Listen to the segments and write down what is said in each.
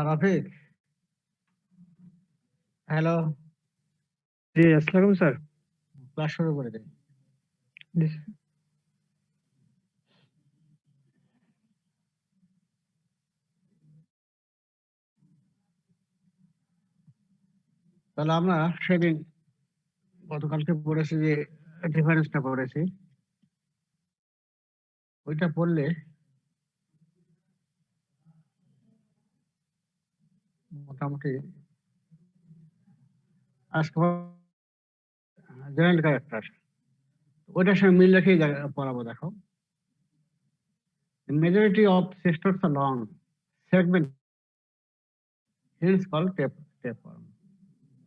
Rafiq, hello. জি, আসসালামু আলাইকুম sir. Class শুরু করে দিন। জি, তাহলে আমরা সেদিন গতকালকে পড়েছি যে ডিফারেন্সটা পড়েছি, ওইটা পড়লে মোটামুটি আজকে জেনারেল ক্যারেক্টার ওইটার সঙ্গে মিল রেখেই পড়াবো। দেখো, majority of cestodes are long segment hence called tape tape form.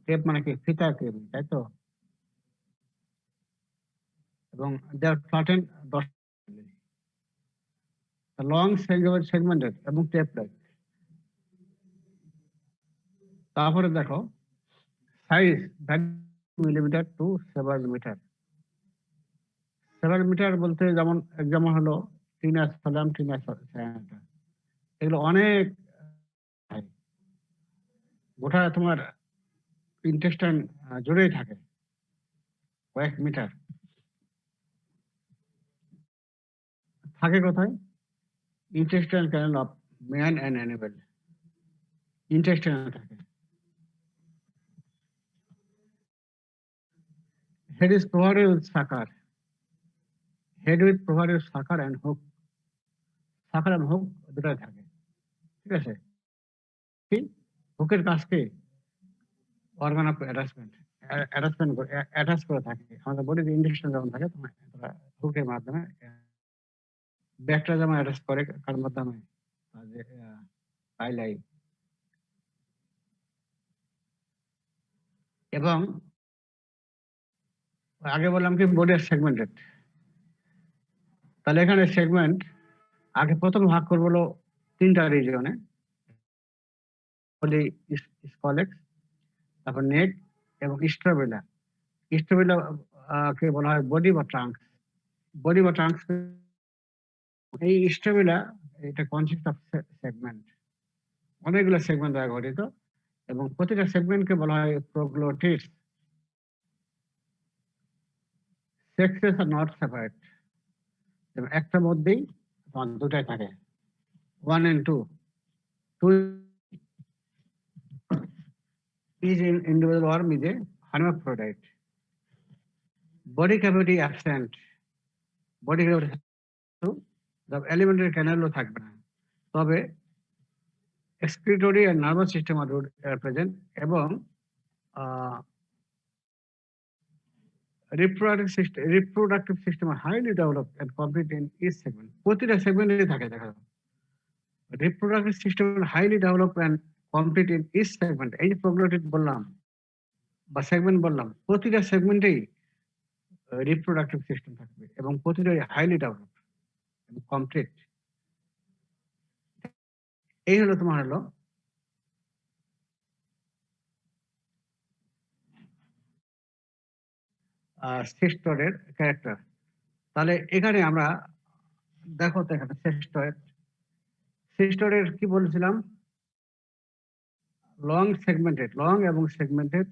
Tape মানে কি? ফিতা টেপ, তাই তো? এবং দেয়ার ফ্ল্যাটেন লং সেগমেন্টেড এবং টেপ লাইক। তারপরে দেখো size millimetre to 7 metre. 7 metre বলতে যেমন এক্সাম্পল হলো টিনাস ফেলাম, টিনাস স্যানিটা, এগুলো অনেক গোটা তোমার ইন্টেস্টাইন জুড়েই থাকে, কয়েক মিটার থাকে। কোথায়? Intestine canal of man and animal, intestine থাকে। Head is provided with sucker, head with provided sucker and hook. Sucker and hook দুটাই থাকে, ঠিক আছে? কি হুকের কাজকে অর্গান অফ অ্যাটাচমেন্ট অ্যাটাচ করে থাকে। আমাদের বডিতে ইন্ডেকশন যখন থাকে তখন হুকের মাধ্যমে ব্যাগটা যেমন অ্যাটাচ করে, কার মাধ্যমে? পাইলাই। এবং আগে বললাম কি বডি সেগমেন্টেড, তাহলে এখানে সেগমেন্ট আগে প্রথম ভাগ করবো হলো 3টা রিজিয়নে, স্কলেক্স, তারপর নেক এবং স্ট্রোবেলা। স্ট্রোবেলা কে বলা হয় বডি বা ট্রাঙ্ক। বডি বা ট্রাঙ্ক, এই স্ট্রোবেলা এটা কনসিস্ট অফ সেগমেন্ট, অনেকগুলো সেগমেন্ট দ্বারা গঠিত, এবং প্রতিটা সেগমেন্টকে বলা হয় প্রোগ্লোটিস। সেক্সেস আর নট সেপারেট, একটা মধ্যেই দুটাই থাকে, 1 and 2. 2 is in individual worm is a hermaphrodite. Body cavity absent, body cavity the alimentary canal থাকবে না, তবে excretory and nervous system are present, এবং reproductive system are highly developed and complete in each segment. প্রতিটা সেগমেন্টে থাকে। দেখা যাবে reproductive system highly developed and complete in each segment। এই যে প্রোগ্লোটিড বললাম বা সেগমেন্ট বললাম, প্রতিটা সেগমেন্টেই রিপ্রোডাক্টিভ সিস্টেম থাকবে এবং প্রতিটাই হাইলি ডেভেলপ এবং কমপ্লিট। এই হলো তোমার হলো সিস্টরের ক্যারেক্টার। তাহলে এখানে আমরা দেখো তো, এখানে সিস্টরের কি বলেছিলাম? লং সেগমেন্টেড, লং এবং সেগমেন্টেড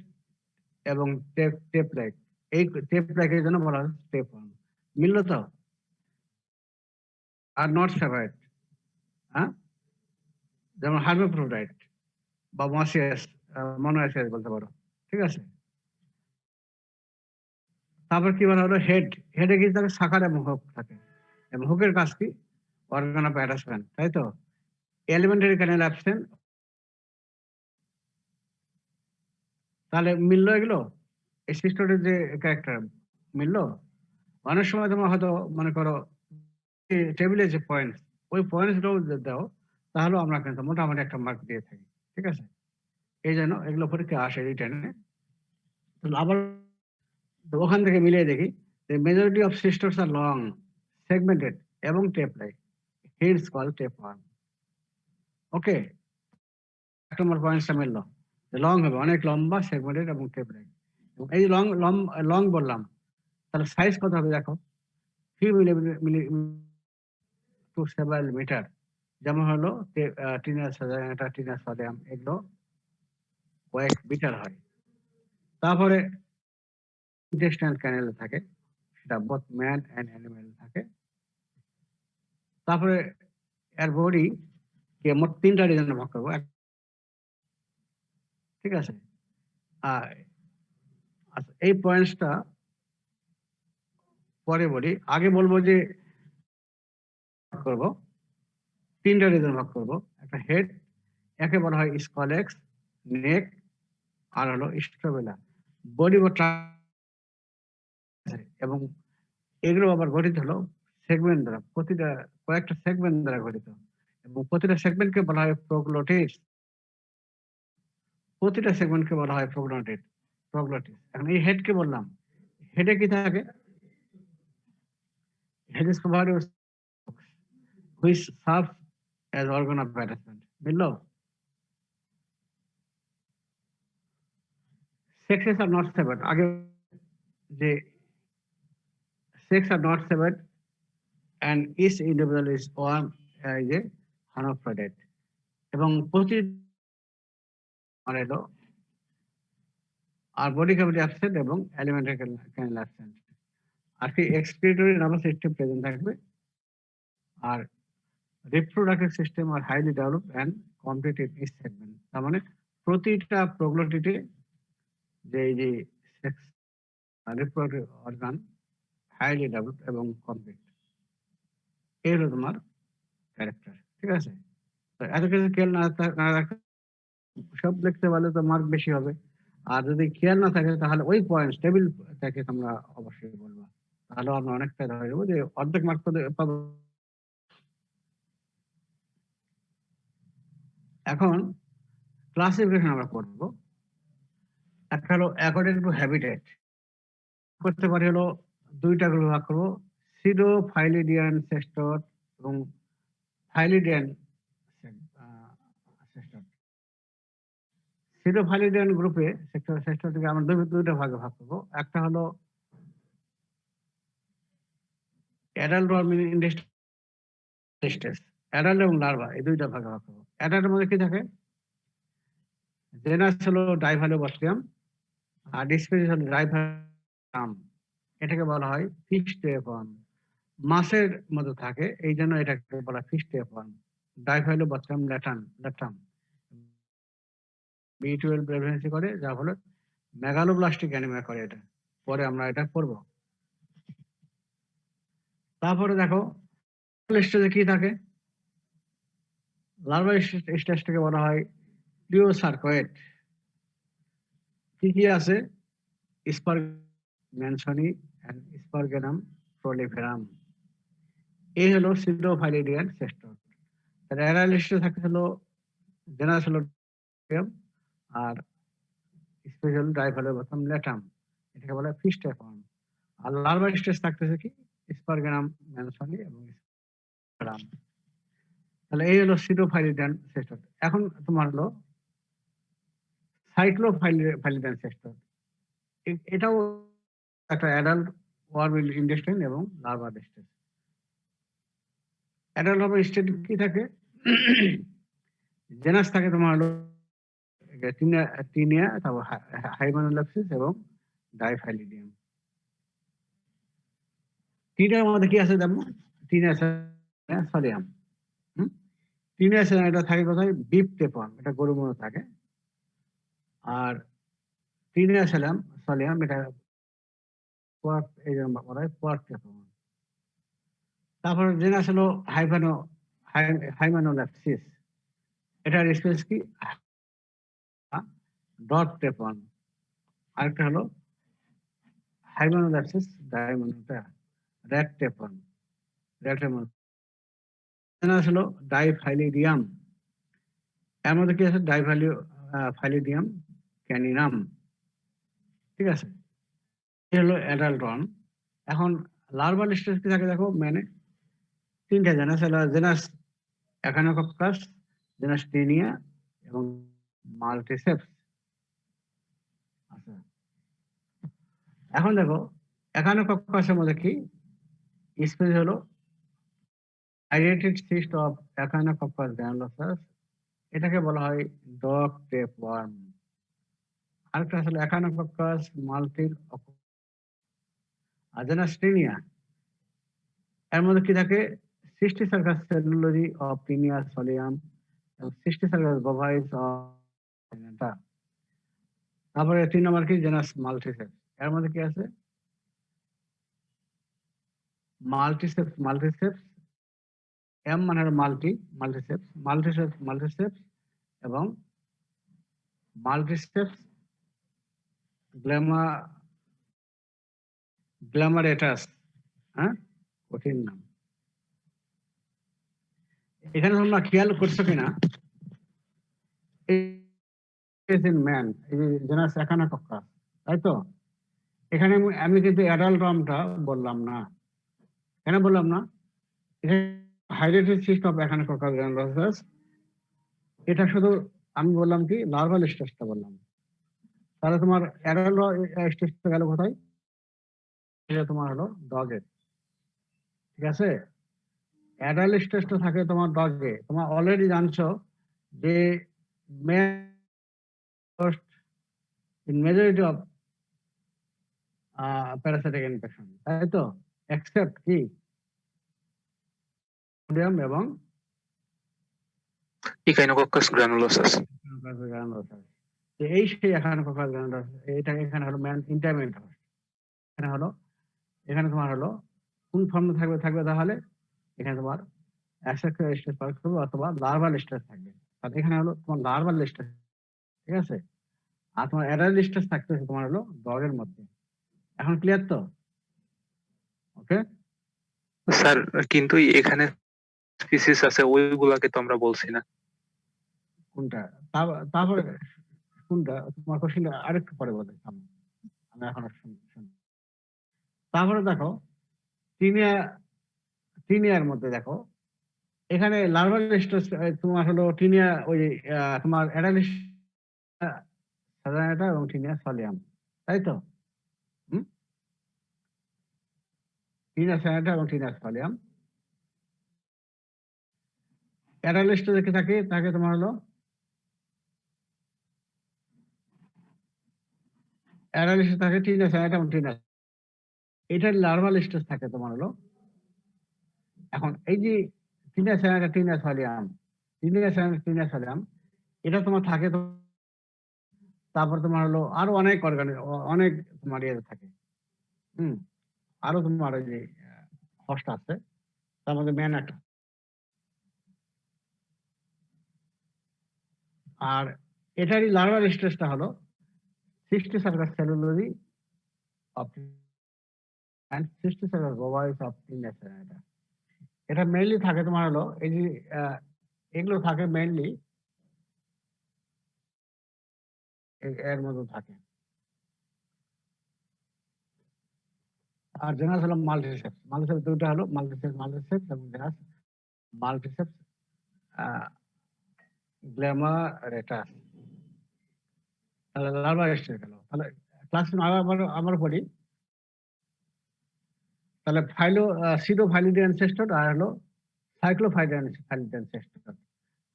এবং টেপ লাইক। এই টেপ লাইকের জন্য বলা হয় টেপ ওয়ান। মিলল তো? আর নট সেপারেট, হ্যাঁ, যেমন হার্মাফ্রোডাইট বা মনোয়াসিয়াস বলতে পারো, ঠিক আছে? তারপর কি বলা হলো? হেডে কি থাকে? শাখার এবং হুক থাকে, এবং হুকের কাজ কি? অর্গান অফ অ্যাটাচমেন্ট, তাই তো? Elementary canal absent. তাহলে মিললো এগুলো, এই সিস্টেমের যে ক্যারেক্টার মিললো। অনেক সময় তোমার হয়তো মনে করো টেবিলে যে পয়েন্ট, ওই পয়েন্টস গুলো দাও, তাহলে আমরা কিন্তু মোটামুটি একটা মার্ক দিয়ে থাকি, ঠিক আছে? এই জন্য এগুলো পরীক্ষা আসে রিটার্নে। আবার ওখান থেকে মিলিয়ে দেখি, majority of cestodes are long segmented এবং tape like, hence called tape one. Okay, এক নম্বর পয়েন্টটা মিললো, লং হবে অনেক লম্বা, সেগমেন্টেড এবং টেপ লাইক। এই লং বললাম, তাহলে সাইজ কত হবে দেখো, 3 মিলি টু 7 মিটার, যেমন হলো টিনা সোডিয়াম এগুলো কয়েক বিটার হয়। তারপরে ইন্টেস্টাইনাল ক্যানেলে থাকে, সেটা বোথ ম্যান এন্ড অ্যানিমেল থাকে। তারপরে এর বডি কে মোট ৩টা রিজনে ভাগ করব। ঠিক আছে? আর আচ্ছা এই পয়েন্টসটা পরে বলি। আগে বলবো যে ভাগ করব, ৩টা রিজনে ভাগ করব। একটা হেড, একে বলা হয় স্কলেক্স, নেক আর হলো স্ট্রোবেলা। বডি এবং এগুলো আবার গঠিত হলো সেগমেন্ট দ্বারা, প্রতিটা কয়েকটা সেগমেন্ট দ্বারা গঠিত, এবং প্রতিটা সেগমেন্টকে বলা হয় প্রোগ্লটিস। প্রতিটা সেগমেন্টকে বলা হয় প্রোগ্লটিস। এখন এই হেডকে বললাম, হেডে কি থাকে? Head is provided which serve as organ of attachment. বুঝলো? Sexes are not separated. আগে যে sex are not separated and each individual is one as a hermaphrodite, এবং প্রতি মানে হলো আর বডি ক্যাভিটি অ্যাবসেন্ট এবং এলিমেন্টারি ক্যানেল অ্যাবসেন্ট। আর কি এক্সক্রিটরি নার্ভাস সিস্টেম প্রেজেন্ট থাকবে, আর reproductive system are highly develop and complete in each segment. তার মানে প্রতিটা প্রোগ্লটিটে যে এই যে sex reproductive organ highly develop এবং কমপ্লিট, এই হলো তোমার ক্যারেক্টার। ঠিক আছে? তো এত কিছু খেয়াল না রাখতে সব লিখতে পারলে তো মার্ক বেশি হবে। আর যদি খেয়াল না থাকে তাহলে ওই পয়েন্টস টেবিল থেকে তোমরা অবশ্যই বলবা, তাহলে আমরা অনেকটা ধরে দেবো যে অর্ধেক মার্ক তো পাবো। এখন ক্লাসিফিকেশন আমরা করব। একটা হলো অ্যাকর্ডিং টু হ্যাবিটেট, করতে পারি হলো দুইটা গ্রুপ ভাগ করবো, সিডোফাইলিডিয়ান সেস্টর এবং ফাইলিডিয়ান সেস্টর। সিডোফাইলিডিয়ান গ্রুপে সেক্টর থেকে আমরা দুইটা ভাগে ভাগ করবো। একটা হলো অ্যাডাল্ট ওয়ার্মিং স্টেজ, অ্যাডাল্ট এবং লার্ভা, এই দুইটা ভাগে ভাগ করবো। অ্যাডাল্টের মধ্যে কি থাকে? জেনাস হলো ডাইভালোবাস্টিয়াম, আর স্পিসিস হলো ডাইভারাম। এটাকে বলা হয় ফিক্সড ওয়ান। মাছের মধ্যে থাকে, এই জন্য এটাকে বলা হয় fixed one. Diphyllobothrium latum B12 pregnancy করে, যা হলো মেগালোব্লাস্টিক অ্যানিমিয়া করে। এটা পরে আমরা এটা পড়বো। তারপরে দেখো স্টেজে কি থাকে? লার্ভা স্টেজটাকে বলা হয় প্লিওসার্কয়েড। কি কি আছে? ম্যানসনি এন্ড স্পারগেনাম প্রলিফেরাম। এই হলো সিডোফাইলিডিয়ান সেস্টর। তার অ্যাডাল্ট স্টেজে থাকে হলো জেনাস হলো আর স্পেশাল ডাইভালোবাস্টিয়াম ল্যাটাম, এটাকে বলা হয় ফিক্সড ওয়ান। আর লার্ভা স্টেজ থাকতেছে কি? স্পারগেনাম ম্যানসনি এবং স্পারগেনাম। তাহলে এই হলো সিডোফাইলিডিয়ান সেস্টর। এখন তোমার হলো সাইক্লোফাইলিডিয়ান সেস্টর। এটাও একটা অ্যাডাল্ট ওয়ার্ম ইন্টেস্টাইন এবং larva stage. Adult worm stage কি থাকে? জেনাস থাকে তোমার হলো টিনিয়া, তারপর হাইমানোলাপসিস এবং ডাইফাইলিডিয়াম। টিনিয়ার মধ্যে কি আছে দেখো? টিনিয়া সলিয়াম। টিনিয়া এটা থাকে কোথায়? বিপ টেপন, এটা গরুর মধ্যে থাকে। আর টিনিয়া সলিয়াম এটা পোয়ার্ক, এই জন্য বলা হয় পোয়ার্ক টেপন। তারপর জেনাস হলো হাইমানোলাপসিস, এটার স্পেস কি? ডট টেপন। আরেকটা হলো হাইমানোলাপসিস ডায়মোনোটা রেড টেপন। জেনাস হলো ডাইফাইলিডিয়াম। এর মধ্যে কি আছে? ফাইলিডিয়াম ক্যানিনাম। ঠিক আছে? এই হলো অ্যাডাল্ট ওয়ান। এখন লার্ভাল স্টেজ কি থাকে দেখো? মানে 3টা জেনাস হলো জেনাস এখানোকক্কাস, জেনাস টেনিয়া এবং মাল্টিসেপস। আচ্ছা, এখন দেখো এখানোকক্কাসের মধ্যে কি স্পেস হলো হাইড্রেটেড সিস্ট অফ এখানোকক্কাস গ্রানুলোসাস, এটাকে বলা হয় ডগ টেপওয়ার্ম। আরেকটা আসলে এখানোকক্কাস মাল্টিল আজেনাস্টিনিয়া, এর মধ্যে কি থাকে? সিস্টিসার্কাস সেলুলোরি অফ টিনিয়া সলিয়াম এবং সিস্টিসার্কাস বোভাইস অফ। তারপরে 3 নম্বর কি? জেনাস মাল্টিসেপস, এর মধ্যে কি আছে? মাল্টিসেপস এম মানে হলো মাল্টিসেপস এবং মাল্টিসেপস গ্ল্যামারেটাস। হ্যাঁ, কঠিন নাম। এখানে তোমরা খেয়াল করছো কিনা, ম্যান এই জেনাস এখানোকক্কাস, তাই তো? এখানে আমি কিন্তু অ্যাডাল্ট টার্মটা বললাম না। কেন বললাম না? হাইড্রেটেড সিস্ট অফ এখানোকক্কাস গ্রানুলোসাস, এটা শুধু আমি বললাম কি লার্ভাল স্টেজটা বললাম। তাহলে তোমার অ্যাডাল্ট স্টেজটা গেল কোথায়? এটা তোমার হলো ডগে, ঠিক আছে? অ্যাডাল্ট স্টেজটা থাকে তোমার ডগে। তোমার অলরেডি জানছো যে in majority of parasitic infection, তাই তো? এক্সেপ্ট কি সোডিয়াম এবং ইকাইনোকক্কাস গ্রানুলোসাস। এই সেই এখানোকক্কাস গ্রানুলোসাস, এটা এখানে হলো ম্যান ইন্টারমেন্ট হোস্ট। এখানে তোমার হলো কোন ফর্মে থাকবে তাহলে? এখানে তোমার অ্যাসেক্সুয়াল স্টেজ থাকবে অথবা লার্ভাল স্টেজ থাকবে। তাহলে এখানে হলো তোমার লার্ভাল স্টেজ, ঠিক আছে? আর তোমার অ্যাডাল্ট স্টেজ থাকতেছে তোমার হলো ডগের মধ্যে। এখন ক্লিয়ার তো? ওকে। স্যার কিন্তু এখানে স্পিসিস আছে, ওইগুলাকে তো আমরা বলছি না। কোনটা? তারপরে কোনটা? তোমার কোশ্চেনটা আরেকটু পরে বলে, আমি এখন শুনি। তারপরে দেখো টিনিয়ার মধ্যে দেখো, এখানে লার্ভাল স্টেজ তোমার হলো টিনিয়া, ওই তোমার অ্যাডাল্ট সাধারণত এবং টিনিয়া সলিয়াম, তাই তো? টিনিয়া সাধারণত এবং টিনিয়া সলিয়াম। অ্যাডাল্ট স্টেজে কি থাকে তোমার হলো অ্যাডাল্ট স্টেজ থাকে টিনিয়া সাধারণত এবং টিনিয়া, এটার লার্ভাল স্টেজ থাকে তোমার হলো। এখন এই যে টিনিয়া সাধারণত টিনিয়া সলিয়াম, এটা তোমার থাকে তারপর তোমার হলো আরো অনেক অনেক তোমার ইয়ে থাকে। আরো তোমার ওই যে হোস্ট আছে, তার মধ্যে ম্যান একটা। আর এটারই লার্ভাল স্টেজটা হলো সিস্টিসার্কাস সেলুলোরি অফ এন্ড সিস্টিসার্কাস বোভাইস অফ টিনিয়া সাধারণত। এটা মেইনলি থাকে তোমার হলো এই যে এগুলো থাকে মেইনলি এর মধ্যে থাকে। আর জেনাস হলো মাল্টিসেপস দুটো হলো মাল্টিসেপস এবং জেনাস মাল্টিসেপস গ্ল্যামারেটাস। তাহলে লার্ভাল স্টেজ গেল। তাহলে ক্লাস আবার পড়ি। তাহলে সিডোফাইলিডি অ্যানসেস্টর আর হলো সাইক্লোফাইলিডি অ্যানসেস্টর।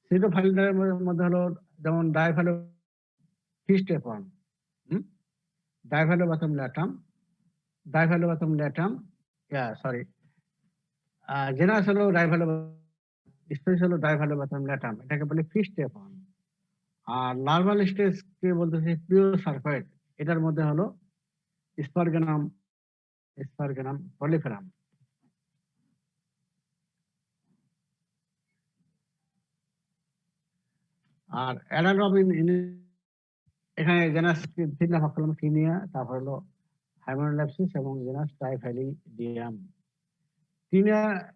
সিডোফাইলিডের মধ্যে হলো যেমন ডাইফ্যালোফিস্টেফর্ম, ডাইফ্যালোবাথম ল্যাটাম, জেনাস হলো স্পেস হলো ডাইফ্যালোবাথম ল্যাটাম, এটাকে বলে ফিস্টেফর্ম। আর লার্ভাল স্টেজ কে বলতেছে পিওসার্কয়েড, এটার মধ্যে হলো স্পারগেনাম পলিফেরাম। আর অ্যাডালট এখানে জেনাস তিনটা ভাগ করলাম, টিনিয়া, তারপর হলো হাইমেনোল্যাপসিস এবং জেনাস ট্রাইফ্যালিডিয়াম।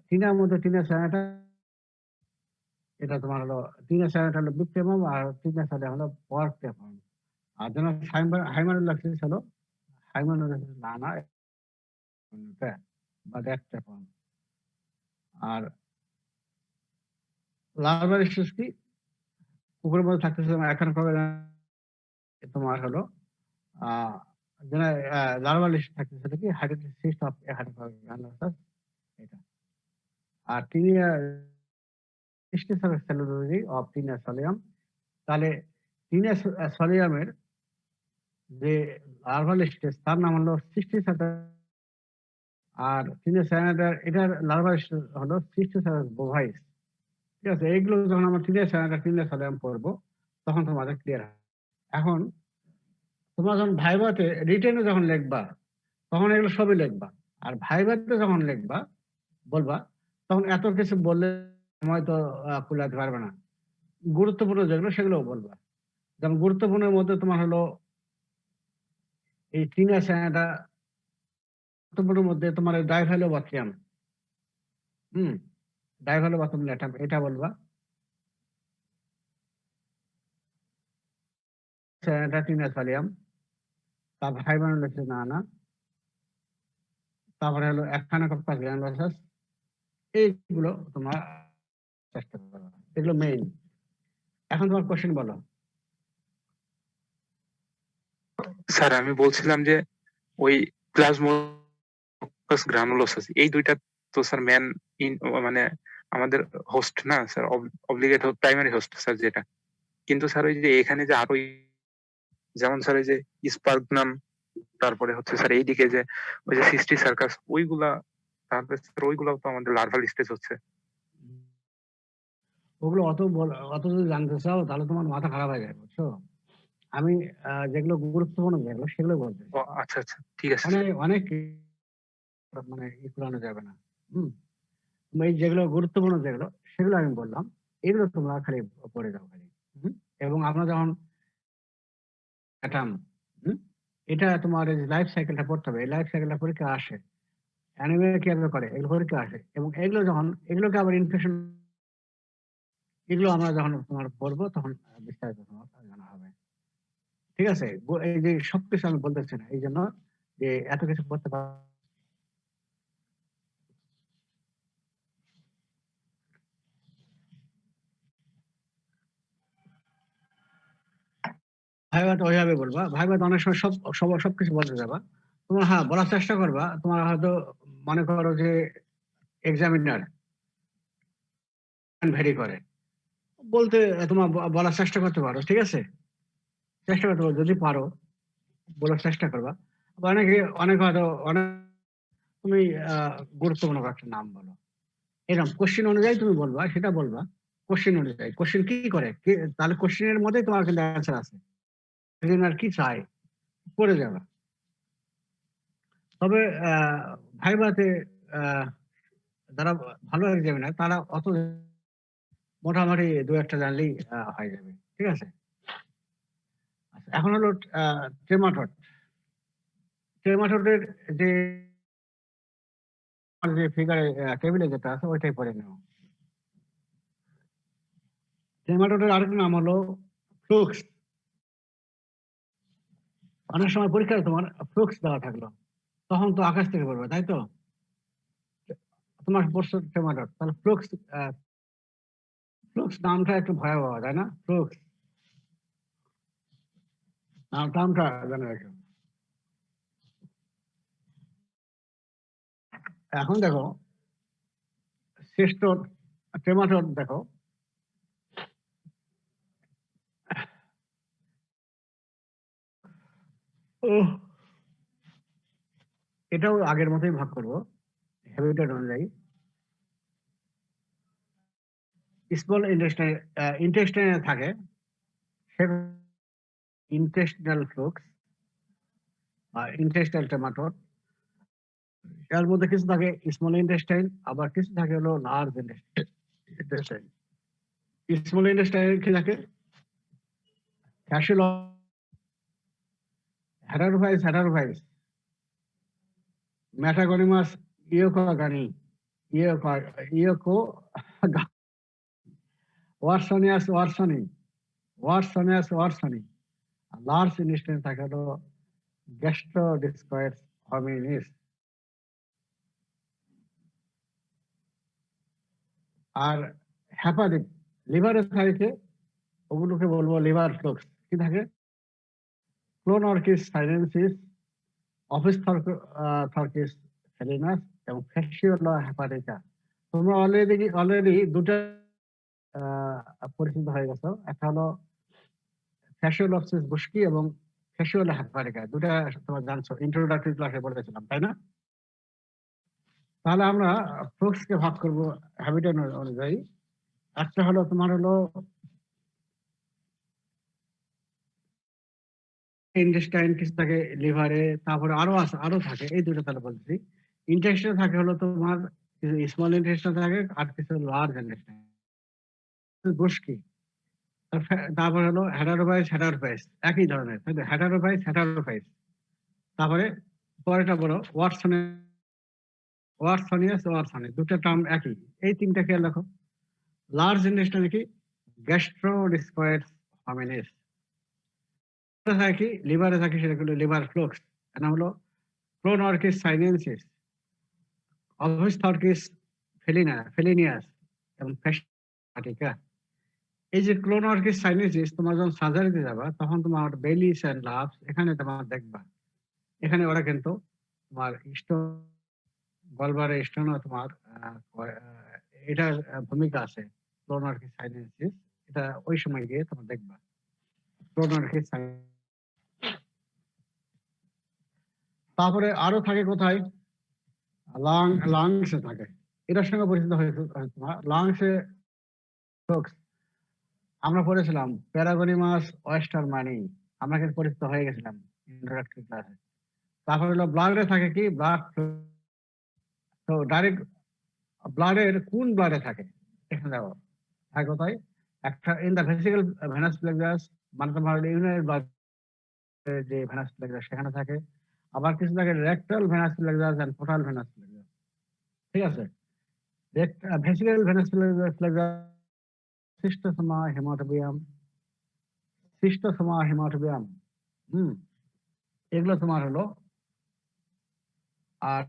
টিনিয়ার মধ্যে টিনিয়া সায়ানাটা, এটা তোমার হলো টিনিয়া সায়ানাটা হলো বিক্টেমম আর টিনিয়া সায়ানা হলো পরটেফর্ম। আর জেনাস হাইমেনোল্যাপসিস হলো লানা বা ড্যাকটেফর্ম। আর লার্ভাল স্টেজ কি কুকুরের মধ্যে থাকতেছে এখন তোমার হলো লার্ভাল স্টেজ থাকতেছে কি হাইড্রেটেড সিস্ট অফ এখানোকক্কাস গ্রানুলোসাস, এটা। আর tinea cystic cellulose of tinea solium, তাহলে tinea solium এর যে লার্ভাল স্টেজ তার নাম হলো cystic আর tinea cyanida এটার লার্ভাল স্টেজ হলো cystic bovis। ঠিক আছে, এইগুলো যখন আমরা tinea cyanida tinea solium পড়বো তখন তোমাদের ক্লিয়ার হবে। এখন তোমরা যখন ভাইভাতে রিটেনে যখন লিখবা তখন এগুলো সবই লিখবা, আর ভাইভাতে যখন লিখবা বলবা তখন এত কিছু বললে সময় তো কুলাতে পারবে না। গুরুত্বপূর্ণ যেগুলো সেগুলোও বলবা। যেমন গুরুত্বপূর্ণের মধ্যে তোমার হলো এই tinea cyanida, গুরুত্বপূর্ণের মধ্যে তোমার এই ডাইভ্যালোবাথিয়াম, ডাইভ্যালোবাথিয়াম এটা বলবা। cyanida tinea solium, তারপর হাইবারনেসিস নানা, তারপরে হলো Echinococcal granulosus, এইগুলো তোমরা চেষ্টা করো, এগুলো মেইন। এখন তোমার কোশ্চেন বলো। স্যার আমি বলছিলাম যে ওই প্লাজমোকাস গ্রানুলোসাস এই দুইটা তো স্যার ম্যান মানে আমাদের হোস্ট না sir, obligate primary host sir যেটা। কিন্তু স্যার ওই যে এখানে যে আরো যেমন স্যার ওই যে স্পার্গনাম, তারপরে হচ্ছে স্যার এইদিকে যে ওই যে সিস্টি সার্কাস ওইগুলা, তারপরে স্যার ওইগুলাও তো আমাদের লার্ভাল স্টেজ হচ্ছে। ওগুলো অত যদি জানতে চাও তাহলে তোমার মাথা খারাপ হয়ে যাবে, বুঝছো? আমি যেগুলো গুরুত্বপূর্ণ যেগুলো সেগুলো বলতে। ও আচ্ছা আচ্ছা, ঠিক আছে। অনেক মানে পুরানো যাবে না। এই যেগুলো গুরুত্বপূর্ণ যেগুলো সেগুলো আমি বললাম, এগুলো তোমরা খালি পড়ে যাও খালি। এবং আমরা যখন অ্যাটাম, এটা তোমার লাইফ সাইকেলটা পড়তে হবে। এই লাইফ সাইকেলটা পরীক্ষা আসে, অ্যানিমে কিভাবে করে এগুলো পরীক্ষা আসে, এবং এগুলো যখন এগুলোকে আবার ইনফেকশন, এগুলো আমরা যখন তোমার পড়বো তখন বিস্তারিত তোমার জানা হবে। ঠিক আছে, এই যে সবকিছু আমি বলতেছি না এই জন্য যে এত কিছু করতে পার। ভাইভাতে ওইভাবে বলবা, ভাইভাতে অনেক সময় সবকিছু বলতে যাবা তোমার। হ্যাঁ, বলার চেষ্টা করবা। তোমার হয়তো মনে করো যে এক্সামিনার ভেরি করে বলতে, তোমার বলার চেষ্টা করতে পারো। ঠিক আছে, চেষ্টা করতে পারো, যদি পারো বলার চেষ্টা করবা। অনেক হয়তো অনেক তুমি গুরুত্বপূর্ণ একটা নাম বলো, এরকম কোশ্চেন অনুযায়ী তুমি বলবা, সেটা বলবা কোশ্চেন অনুযায়ী। কোশ্চেন কি করে তাহলে কোশ্চেনের মধ্যে তোমার কিন্তু অ্যান্সার আছে, আর কি চাই করে যাবা। তবে ভাইভাতে যারা ভালো এক্সামিনার তারা অত মোটামুটি দু একটা জানলেই হয়ে যাবে। ঠিক আছে, এখন হলো ট্রেমাটড। ট্রেমাটডের যে ফিগারে টেবিলে যেটা আছে ওইটাই পড়ে নেও। ট্রেমাটডের আরেকটা নাম হলো ফ্লুক্স। অনেক সময় পরীক্ষায় তোমার ফ্লুক্স দেওয়া থাকলো, তখন তো আকাশ থেকে পড়বে, তাই তো? তোমার পড়ছো ট্রেমাটড, তাহলে ফ্লুক্স। ফ্লুক্স নামটা একটু ভয়াবহ, তাই না? ফ্লুক্স নামটা জানা রাখো। এখন দেখো শ্রেষ্ঠ ট্রেমাটড দেখো, এটাও আগের মতোই ভাগ করবো হ্যাবিটেট অনুযায়ী। স্মল ইন্টেস্টাইনে থাকে ইন্টেস্টিনাল ফ্লুক্স বা ইন্টেস্টাইল ট্রেমাটড। এর মধ্যে কিছু থাকে স্মল ইন্টেস্টাইন, আবার কিছু থাকে হলো লার্জ ইন্টেস্টাইন। স্মল ইন্টেস্টাইন কি থাকে? হেটারোভাইস, মেটাগনিমাস ইয়োকোগানি, ওয়ারসনিয়াস, লার্জ ইন্টেস্টাইন থাকে হলো গ্যাস্ট্রোডিস্কয়েড হমিনিস। আর হেপাটিক লিভারে থাকে, ওগুলোকে বলবো লিভার ফ্লুক্স। কি থাকে? ক্লোনর্কিস সাইনেন্সিস, অফিস থর্কিস সেলিনাস এবং ফ্যাসিওলা হেপাটিকা। তোমরা অলরেডি দুটা পরিচিত হয়ে গেছো। একটা হলো ফ্যাসিয়াল অবসেস বুস্কি এবং ফ্যাসিয়াল হেপারিকা, দুটা তোমরা জানছো, ইন্ট্রোডাক্টরি ক্লাসে পড়েছিলাম, তাই না? তাহলে আমরা ফ্লুক্সকে ভাগ করব হ্যাবিটেট অনুযায়ী। একটা হলো তোমার হলো ইন্টেস্টাইন, কিছু থাকে লিভারে, তারপরে আরো থাকে, এই দুটো তাহলে বলছি। ইন্টেস্টাইন থাকে হলো তোমার কিছু স্মল ইন্টেস্টাইন থাকে আর কিছু লার্জ ইন্টেস্টাইন বুস্কি। তারপর হলো হেটারোফাইস একই ধরনের, হেটারোফাইস। তারপরে পরেরটা বড় ওয়াটসনিয়াস, দুটো টার্ম একই। এই তিনটা খেয়াল রাখো। লার্জ ইন্টেস্টাইন কি? গ্যাস্ট্রোডিসকয়েডস হমিনিস। থাকে কি? লিভারে থাকে, সেটা হলো লিভার ফ্লুক্স। এর নাম হলো ক্লোনঅর্কিস সাইনেনসিস, অভিস্থর্কিস ফেলিনিয়াস এবং ফ্যাসিয়াটিকা। এই যে ক্লোনঅর্কিস সাইনেসিস, তোমার যখন সার্জারিতে যাবা তখন তোমার বেলিস এন্ড লাভস এখানে তোমার দেখবা, এখানে ওরা কিন্তু তোমার গলবারে স্টোন তোমার এটা ভূমিকা আছে। ক্লোনঅর্কিস সাইনেসিস এটা ওই সময় গিয়ে তোমার দেখবা ক্লোনঅর্কিস। তারপরে আরো থাকে কোথায়? লাংসে থাকে। এটার সঙ্গে পরিচিত হয়েছে তোমার লাংসে। আমরা পড়েছিলাম প্যারাগনিমাস ওয়েস্টারমানি, আমরা কিন্তু পরিচিত হয়ে গেছিলাম ইন্ট্রোডাক্টরি ক্লাসে। তারপরে হলো ব্লাডে থাকে কি? ব্লাড। তো ডাইরেক্ট ব্লাডের কোন ব্লাডে থাকে? এখানে দেখো থাকে কোথায়? একটা in the vesical venous plexus, মানে তোমার ইউরিনারি ব্লাড যে ভেনাস প্লেক্সাস সেখানে থাকে। আবার কিছু থাকে rectal venous plexus and portal venous plexus. ঠিক আছে? Vesical venous plexus, Schistosoma haematobium. এগুলো তোমার হলো। আর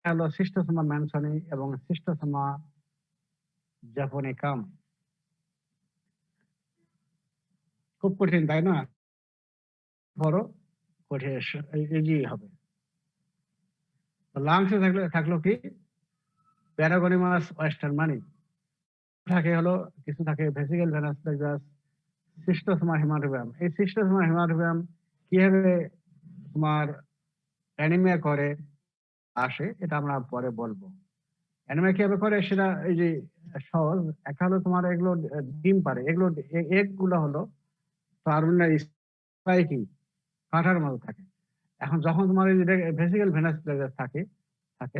হলো সিস্টোসোমা ম্যানসনি এবং সিস্টোসোমা জাপনিকাম। খুব কঠিন, তাই না? বড় কঠিন, ইজি হবে। লাংসে থাকলো কি? প্যারাগনিমাস ওয়েস্টারমানি। থাকে হলো কিছু থাকে ভেসিকল ভেনাস প্লেক্সাস, সিস্টোসোমা হেমাটোবিয়াম। এই সিস্টোসোমা হেমাটোবিয়াম কিভাবে তোমার অ্যানিমিয়া করে আসে এটা আমরা পরে বলবো। অ্যানিমিয়া কিভাবে করে সেটা এই যে সহজ। একটা হলো তোমার এগুলো ডিম পারে, এগুলো এগ গুলো হলো টার্মিনাল স্পাইকি কাঁটার মতো থাকে। এখন যখন তোমার এই ভেসিকল ভেনাস প্লেক্সাস থাকে থাকে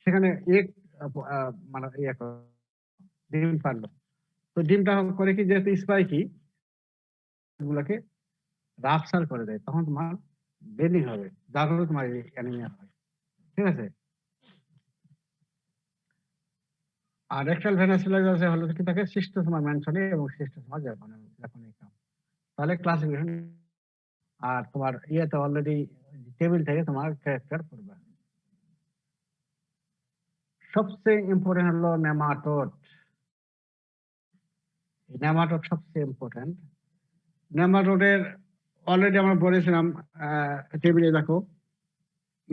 সেখানে এগ মানে ডিম পারলো। তো ডিমটা করে কি, যেহেতু স্পাইকি গুলোকে রাপচার করে দেয়, তখন তোমার বেলিং হবে, যার ফলে তোমার অ্যানিমিয়া হয়। ঠিক আছে? আর রেকটাল ভেনাস প্লেক্সাস হলো কি থাকে সিস্টোসোমা ম্যানসনি এবং সিস্টোসোমা জাপনিকাম। তাহলে ক্লাসিফিকেশন আর তোমার ইয়েতে অলরেডি টেবিল থেকে তোমার ক্যারেক্টার করবে। সবচেয়ে ইম্পর্টেন্ট হলো নেমাটোড। নেমাটোড সবচেয়ে ইম্পর্টেন্ট। নেমাটোডের অলরেডি আমরা বলেছিলাম, টেবিলে দেখো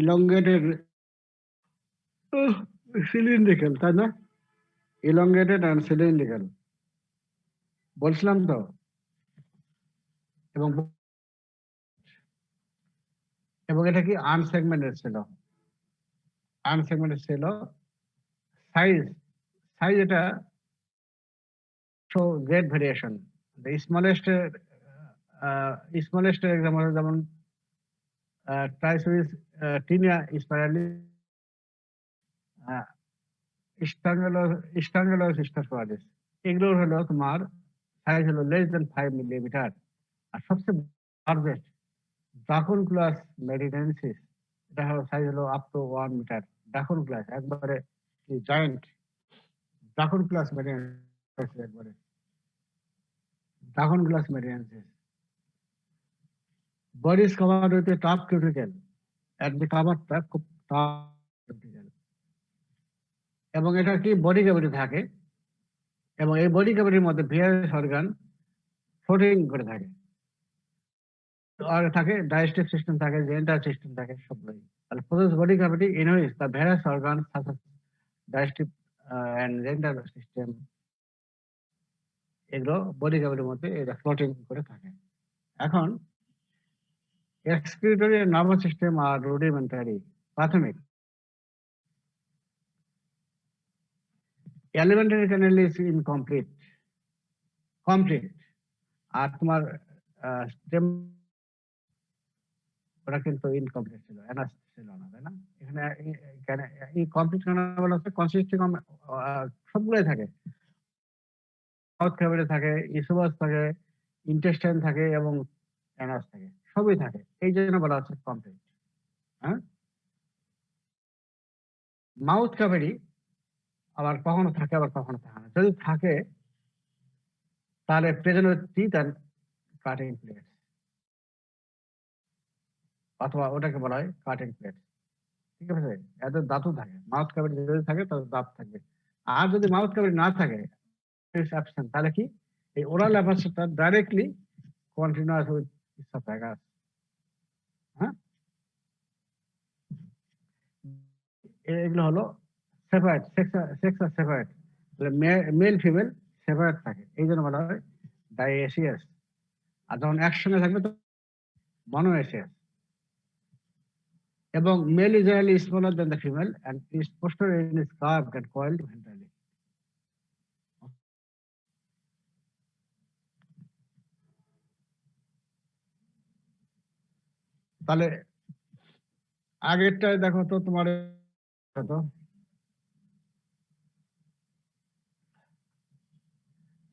ইলংগেটেড সিলিন্ড্রিক্যাল, তাই না? ইলংগেটেড অ্যান্ড সিলিন্ড্রিক্যাল বলছিলাম তো। এবং এটা কি আনসেগমেন্টেড ছিল। সাইজ এটা গ্রেট ভেরিয়েশন। স্মলেস্ট এক্সাম্পল যেমন ট্রাইসোরিস টিনিয়া স্পাইরালি, স্টাঙ্গেলোসিস, এগুলোর হলো তোমার সাইজ হলো লেস দেন 5 মিলিমিটার। আর সবচেয়ে লার্জেস্ট ড্রাকুনকুলাস মেডিনেন্সিস, এটা হলো সাইজ হলো আপ টু 1 মিটার। ড্রাকুনকুলাস একবারে জায়ান্ট, ড্রাকুনকুলাস মেডিনেন্সিস একবারে ড্রাকুনকুলাস মেডিনেন্সিস। Body is covered with a tough cuticle at the coverটা খুব tough cuticle, এবং এটা কি বডি ক্যাভিটি থাকে, এবং এই বডি ক্যাভিটির মধ্যে ভেরিয়াস অর্গান ফ্লোটিং করে থাকে। আর থাকে ডাইজেস্টিভ সিস্টেম থাকে, জেনিটাল সিস্টেম থাকে, সবগুলোই। তাহলে process body cavity inhibits the various organ such as digestive and rental system, এগুলো বডি ক্যাভিটির মধ্যে এটা ফ্লোটিং করে থাকে। এখন excretory nervous system are rudimentary, প্রাথমিক। Alimentary canal is incomplete, complete. আর তোমার স্টেম ওটা কিন্তু ইনকমপ্লিট ছিল, এনাস ছিল না, তাই না? এখানে এই কমপ্লিট ক্যানাল হচ্ছে কনসিস্টিং সবগুলোই থাকে, সাউথ ক্যাভিটি থাকে, ইসোবাস থাকে, ইন্টেস্টাইন থাকে এবং অ্যানাস থাকে, সবই থাকে, এই জন্য বলা হচ্ছে কমপ্লিট। হ্যাঁ, মাউথ ক্যাভিটি আবার কখনো থাকে আবার কখনো থাকে না। যদি থাকে তাহলে present with teeth and cutting plates, অথবা ওটাকে বলা হয় কাটিং প্লেটস। ঠিক আছে, এত দাঁতও থাকে। মাউথ ক্যাভিটি যদি থাকে তাহলে দাঁত থাকবে। আর যদি মাউথ ক্যাভিটি না থাকে তাহলে কি এই ওরাল অ্যাপাসটা ডাইরেক্টলি কন্টিনিউয়াস উইথ ইসোফেগাস। হ্যাঁ, এগুলো হলো separate, sex are separate, male female separate থাকে, এই জন্য বলা হয় ডাইএসিয়াস। আর যখন একসঙ্গে থাকবে তো মনোএসিয়াস। এবং mail is generally smaller than the female and its posterior end is curved and coiled ventrally. তাহলে আগেরটায় দেখো তো, তোমার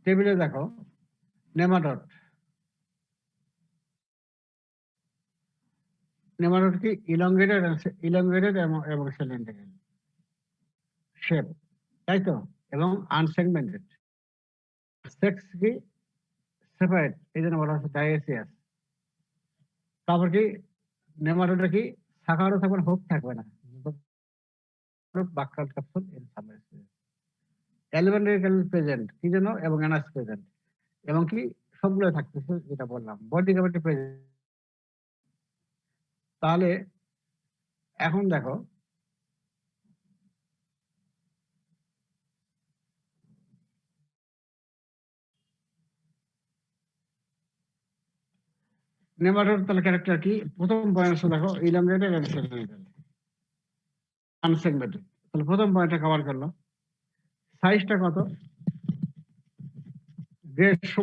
টেবিলে দেখো নেমাটোড। নেমাটোড কি ইলংগেটেড এবং সিলিন্ড্রিক্যাল শেপ, তাই তো, এবং আনসেগমেন্টেড। সেক্স কি সেপারেট, এই জন্য বলা হচ্ছে ডাইএসিয়াস। তারপর কি নেমাটোডে কি শাখারও থাকবে না, হুক থাকবে না, buccal capsule in some species. Alimentary canal present, কি জন্য, এবং অ্যানাস প্রেজেন্ট, এবং কি সবগুলো থাকতেছে, যেটা বললাম বডি ক্যাভিটি প্রেজেন্ট। তাহলে এখন দেখো নেমাটোড তাহলে ক্যারেক্টার কি, প্রথম পয়েন্ট দেখো ইলংগেটেড এন্ড সিলিন্ড্রিক্যাল আনসেগমেন্টেড। তাহলে প্রথম পয়েন্টটা কভার করলো। সাইজটা কত,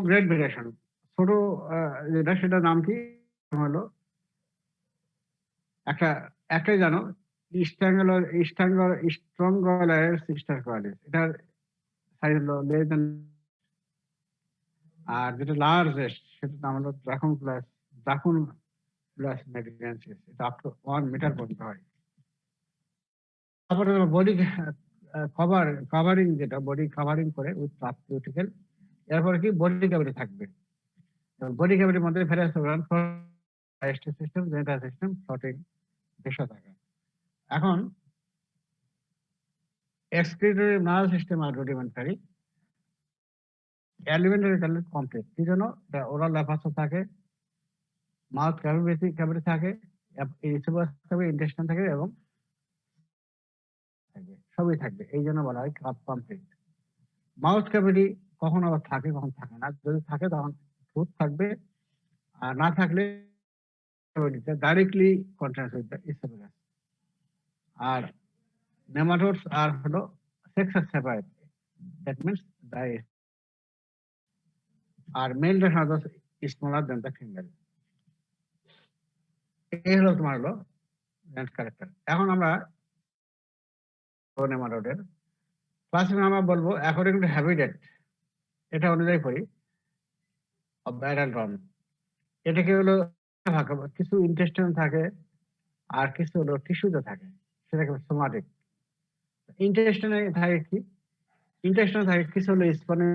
গ্রেট ভেরিয়েশন। ছোট যেটা সেটার নাম কি হলো একটাই জানো, স্ট্রঙ্গলার সিস্টার কোয়ালিস, এটার সাইজ হলো লেস দেন। আর যেটা লার্জেস্ট সেটার নাম হলো ড্রাকুন প্লাস মেডিকেন্সিস, এটা আপ টু 1 মিটার পর্যন্ত হয়। তারপরে বডি কাভারিং, যেটা বডি কাভারিং করে উইথ কিউটিকেল। এরপরে কি বডি ক্যাভিটি থাকবে, বডি ক্যাভিটির মধ্যে various organ, digestive system, genital system, floating দেশ থাকে। এখন excretory nervous system are rudimentary. Elementary canal complete, কি জন্য, ওরাল অ্যাপাসও থাকে, মাউথ ক্যাভিটি থাকে, ইসোফেগাস থাকবে, ইন্টেস্টাইন থাকে এবং থাকবে, সবই থাকবে, এই জন্য বলা হয় কমপ্লিট। মাউথ ক্যাভিটি কখন আবার থাকে কখন থাকে না। যদি থাকে তখন ফুড থাকবে, আর না থাকলে directly contact with the oesophagus. আর নেমাটোডস আর হলো sex separate, that means die. আর মেলটা সাধারণত স্মলার দেন দ্য ফিমেল। এই হলো তোমার হলো ক্যারেক্টার। এখন আমরা নেমাটোডের ক্লাসিফিকেশন আমরা বলবো অ্যাকর্ডিং টু হ্যাবিটেট, এটা অনুযায়ী করি ব্যারালরন। এটাকে হলো কিছু ইন্টেস্টাইন থাকে আর কিছু হলো টিস্যুতে থাকে, সেটাকে সোমাটিক। ইন্টেস্টাইনে থাকে কি, ইন্টেস্টাইনে থাকে কিছু হলো স্পনে,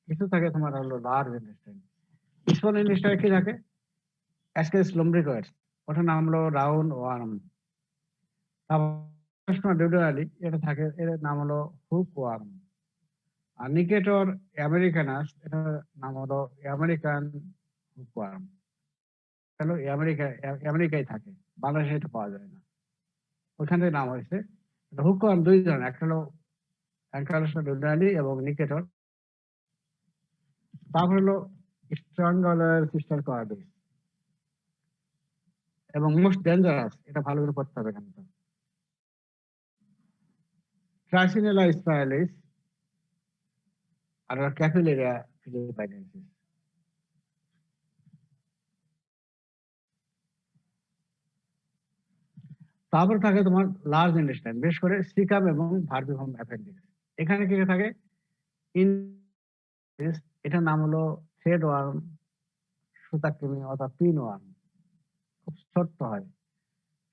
কিছু থাকে তোমার হলো লার্জ ইন্টেস্টাইন। স্মল ইন্টেস্টাইনে কি থাকে, অ্যাসকেস লুম্ব্রিকয়েডস, ওটার নাম হলো রাউন্ড ওয়ার্ম। এটা থাকে, এর নাম হলো হুক ওয়ার্ম। আর নিকেটর আমেরিকানাস, এটার নাম হলো আমেরিকান হুক ওয়ার্ম। হলো আমেরিকায় থাকে, বাংলাদেশে এটা পাওয়া যায় না, ওইখান থেকে নাম হয়েছে। হুক ওয়ার্ম দুই ধরনের, একটা হলো অ্যানকাইলোসিস ডুডালি এবং নিকেটর। তারপর হলো স্ট্রাঙ্গলার সিস্টার কোয়াডিস এবং মোস্ট ডেঞ্জারাস, এটা ভালো করে পড়তে হবে কিন্তু, ট্রাইসিনেলা স্পাইরালিস আর ক্যাপিলেরিয়া ফিলিপাইনেন্সিস। তারপর থাকে তোমার লার্জ ইন্টেস্টাইন, বিশেষ করে সিকাম এবং ভার্বিফর্ম অ্যাপেন্ডিক্স। এখানে কি থাকে, এটার নাম হলো থ্রেড ওয়ার্ম, সুতাকৃমি অথবা পিন ওয়ার্ম, খুব ছোট্ট হয়।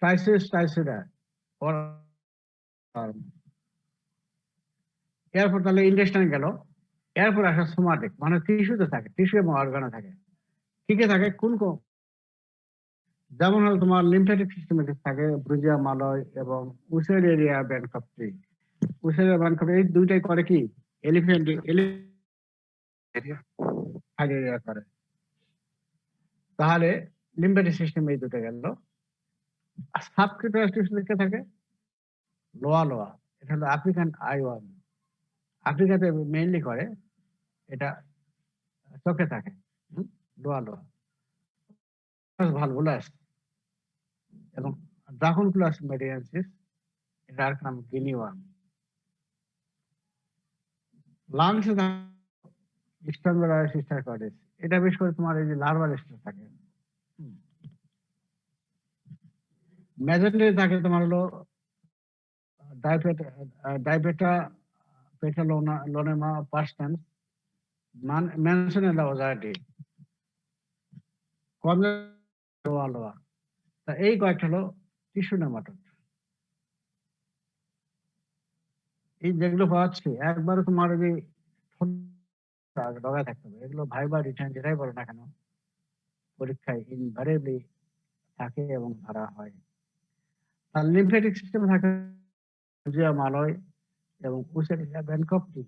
টাইসিস টাইসিডা এরপর তাহলে ইন্টেস্টাইন গেল, এরপর আসে সোমাটিক, মানে টিস্যুতে থাকে, টিস্যু এবং অর্গানে থাকে। কি কি থাকে, কোন কোন, যেমন হলো তোমার লিম্ফ্যাটিক সিস্টেমে থাকে ব্রুজিয়া মালয় এবং উসেরিয়া ব্যানকপ্টি। উসেরিয়া ব্যানকপ্টি এই দুইটাই করে কি, এলিফ্যান্ট ফাইলেরিয়া করে। তাহলে লিম্ফ্যাটিক সিস্টেম এই দুটো গেল। সাবকিউটাস টিস্যু থাকে লোয়া লোয়া, এটা হলো আফ্রিকান আই ওয়ার্ম, আফ্রিকাতে মেইনলি করে, এটা চোখে থাকে, লোয়া লোয়া। ভালভুলাস এবং ড্রাগনফ্লাস মেডিয়ানসিস, এটার নাম গিনি ওয়ার্ম। লাংসে স্ট্রাঙ্গলার সিস্টার কোয়াডিস, এটা বেশ করে তোমার এই যে লার্ভাল স্টেজ থাকে। মেজেন্টারি থাকে তোমার হলো ডাইপেটা পেটালোনেমা পার্সটেন্স, ম্যানসনেলা ওজাইটি, লোয়া। তা এই কয়েকটা হলো টিস্যু নেমাটোড। এই যেগুলো পাচ্ছি একবারে তোমার ওই ডগায় থাকতে হবে, এগুলো ভাইবা রিটার্ন যেটাই বলো না কেন পরীক্ষায় ইনভারিয়েবলি থাকে এবং ধরা হয়। আর লিম্ফেটিক সিস্টেম থাকে মালয় এবং উসেরিয়া ব্যানকপ্টি।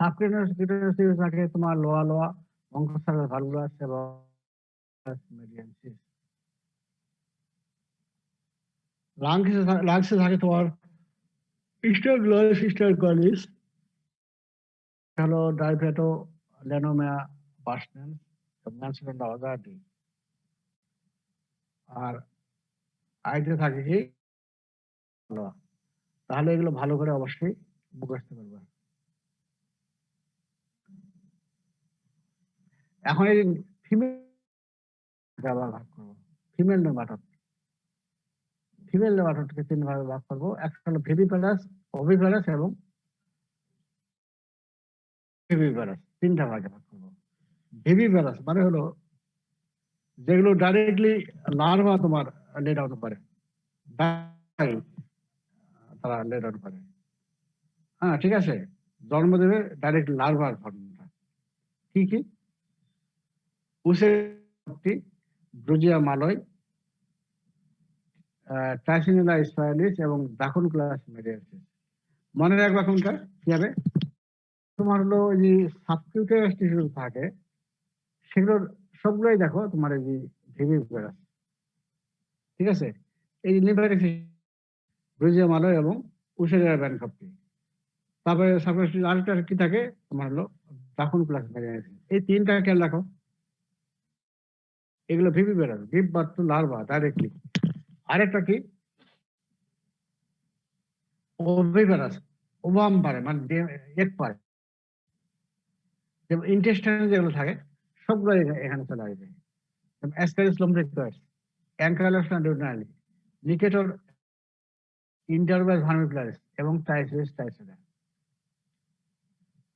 সাবক্লিনিয়াস থাকে তোমার লোয়া লোয়া, অঙ্কোসারাল ভালভুলাস এবং মেডিয়ানসিস। লাংসে থাকে তোমার স্ট্রাঙ্গলার সিস্টার কোয়াডিস, হলো ডাইভেটো লেনোমিয়া পার্সটেন্স এবং ম্যানসনেলা ওজাইটি। আর আইতে থাকে কি লোয়া। তাহলে এগুলো ভালো করে অবশ্যই মুখস্থ করবে। এখন এই ফিমেল ভাগ করবো, ফিমেল নেমাটোড। ফিমেল নেমাটোডকে তিন ভাগে ভাগ করবো, একটা হলো ভিভিপ্যারাস, ওভিপ্যারাস এবং ভিভিপ্যারাস, তিনটা ভাগে ভাগ করবো। ভিভিপ্যারাস মানে হলো যেগুলো ডাইরেক্টলি লার্ভা তোমার লেড আউট করে, তারা লেড আউট করে, হ্যাঁ ঠিক আছে, জন্ম দেবে ডাইরেক্ট লার্ভার ফর্মটা। কি কি, উসেরি, ব্রুজিয়া মালয়, ট্রাইসিনেলা স্পাইরালিস এবং ড্রাগনফ্লাস মেডিয়ানসিস। মনে রাখবা কোনটা কি হবে, তোমার হলো যে সাবকিউটাস টিস্যু থাকে সেগুলোর সবগুলোই দেখো তোমার এই যে ভিভিপ্যারাস, ঠিক আছে। এই যে লিম্ফ্যাটিক ব্রুজিয়া মালয় এবং উসেরিয়া ব্যানকপ্টি। তারপরে সাবকিউটাস আরেকটা কি থাকে তোমার হলো ড্রাগনফ্লাস মেডিয়ানসিস। এই তিনটা খেয়াল রাখো, এগুলো viviparous, give birth to larva directly. আরেকটা কি ওভিপ্যারাস, ওভাম পারে মানে এক পারে, যেমন ইন্টেস্টাইন যেগুলো থাকে সবগুলো এখানে চলে আসবে। অ্যাসকারিস লম্ব্রিকয়েডস, অ্যানকাইলোসিস ডুডালি, নিকেটর, ইন্টারভাস ভার্মিকুলারিস এবং টাইসিস টাইসিডা।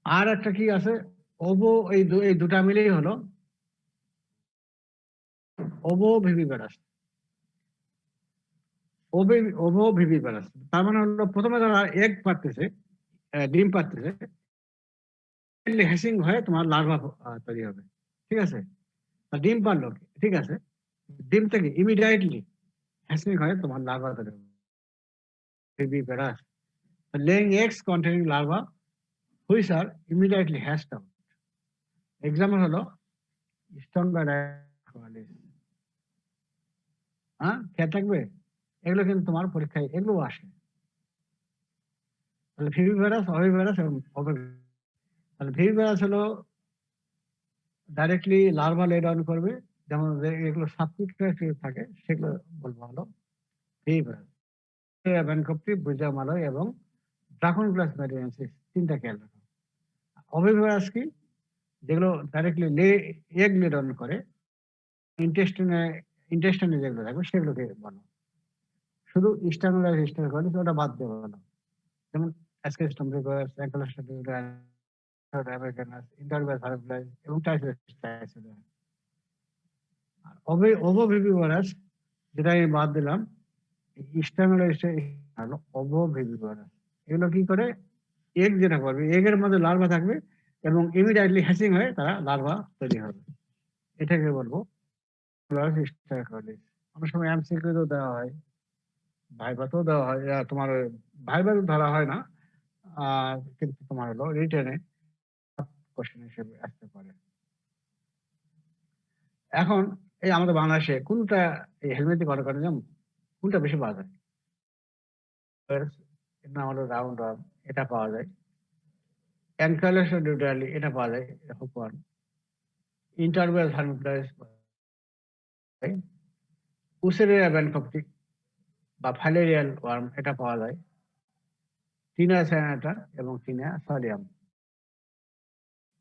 আর একটা কি আছে, ওভো, এই দুটা মিলেই হলো ওভো ভিভিপ্যারাস। ওভো ভিভিপ্যারাস তার মানে হলো প্রথমে যারা এগ পারতেছে, ডিম পারতেছে, হ্যাসিং হয়ে তোমার লার্ভা তৈরি হবে, ঠিক আছে। ডিম পারলো, ঠিক আছে, ডিম থেকে ইমিডিয়েটলি হ্যাসিং হয়ে তোমার লার্ভা তৈরি হবে, ভিভিপ্যারাস, laying eggs containing larvae which are immediately hatched out. Example হলো স্ট্রঙ্গারাইস, হ্যাঁ খেয়াল থাকবে, এগুলো কিন্তু তোমার পরীক্ষায় এগুলো আসে। তাহলে ভিভিভাইরাস, ওভিভাইরাস এবং তাহলে ভিভিভাইরাস হলো ডাইরেক্টলি লার্ভা লে ডাউন করবে, যেমন এগুলো সাবকুট থাকে সেগুলো বলবো হলো ভিভিভাইরাস। ভ্যানকপটি, বুজা মালয় এবং ড্রাগন গ্লাস ম্যারিয়েন্সিস, তিনটা খেয়াল রাখো। ওভিভাইরাস কি? যেগুলো ডাইরেক্টলি এগ লে ডাউন করে, ইন্টেস্টিনে যেগুলো থাকবে সেগুলোকে বলো। শুধু ইস্টার্নালাইজ হিস্টারকলিস ওটা বাদ দিয়ে বলো, যেমন অ্যাসকেস্টম রিভার্স, আমেরিকানাস, ইন্টারভাস হারফ্লাই এবং টাইফয়েড। আর ওভোভিভিভারাস যেটা আমি বাদ দিলাম, ইস্টার্নালাইজ হলো ওভোভিভিভারাস। এগুলো কি করে? এগ যেটা করবে, এগের মধ্যে লার্ভা থাকবে এবং ইমিডিয়েটলি হ্যাচিং হয়ে তারা লার্ভা তৈরি হবে, এটাকে বলবো হিস্টারকলিস। অনেক সময় এমসিকিউ দেওয়া হয়, ভাইভাতেও দেওয়া হয়, তোমার ভাইভাতে ধরা হয় না, কিন্তু তোমার হলো রিটেনে কোশ্চেন হিসেবে আসতে পারে। এখন এই আমাদের বাংলাদেশে কোনটা এই হেলমেট অর্গানিজম কোনটা বেশি পাওয়া যায়? এর নাম হলো রাউন্ড ওয়ার্ম, এটা পাওয়া যায়। অ্যানকাইলোসা ডিউডালি, এটা পাওয়া যায়, হুকওয়ার্ম। ইন্টারভেল হার্মিপ্লাস, উসেরিয়া ভ্যানকপটিক বা ফাইলেরিয়াল ওয়ার্ম, এটা পাওয়া যায়। টিনা স্যানাটা এবং টিনা সলিয়াম,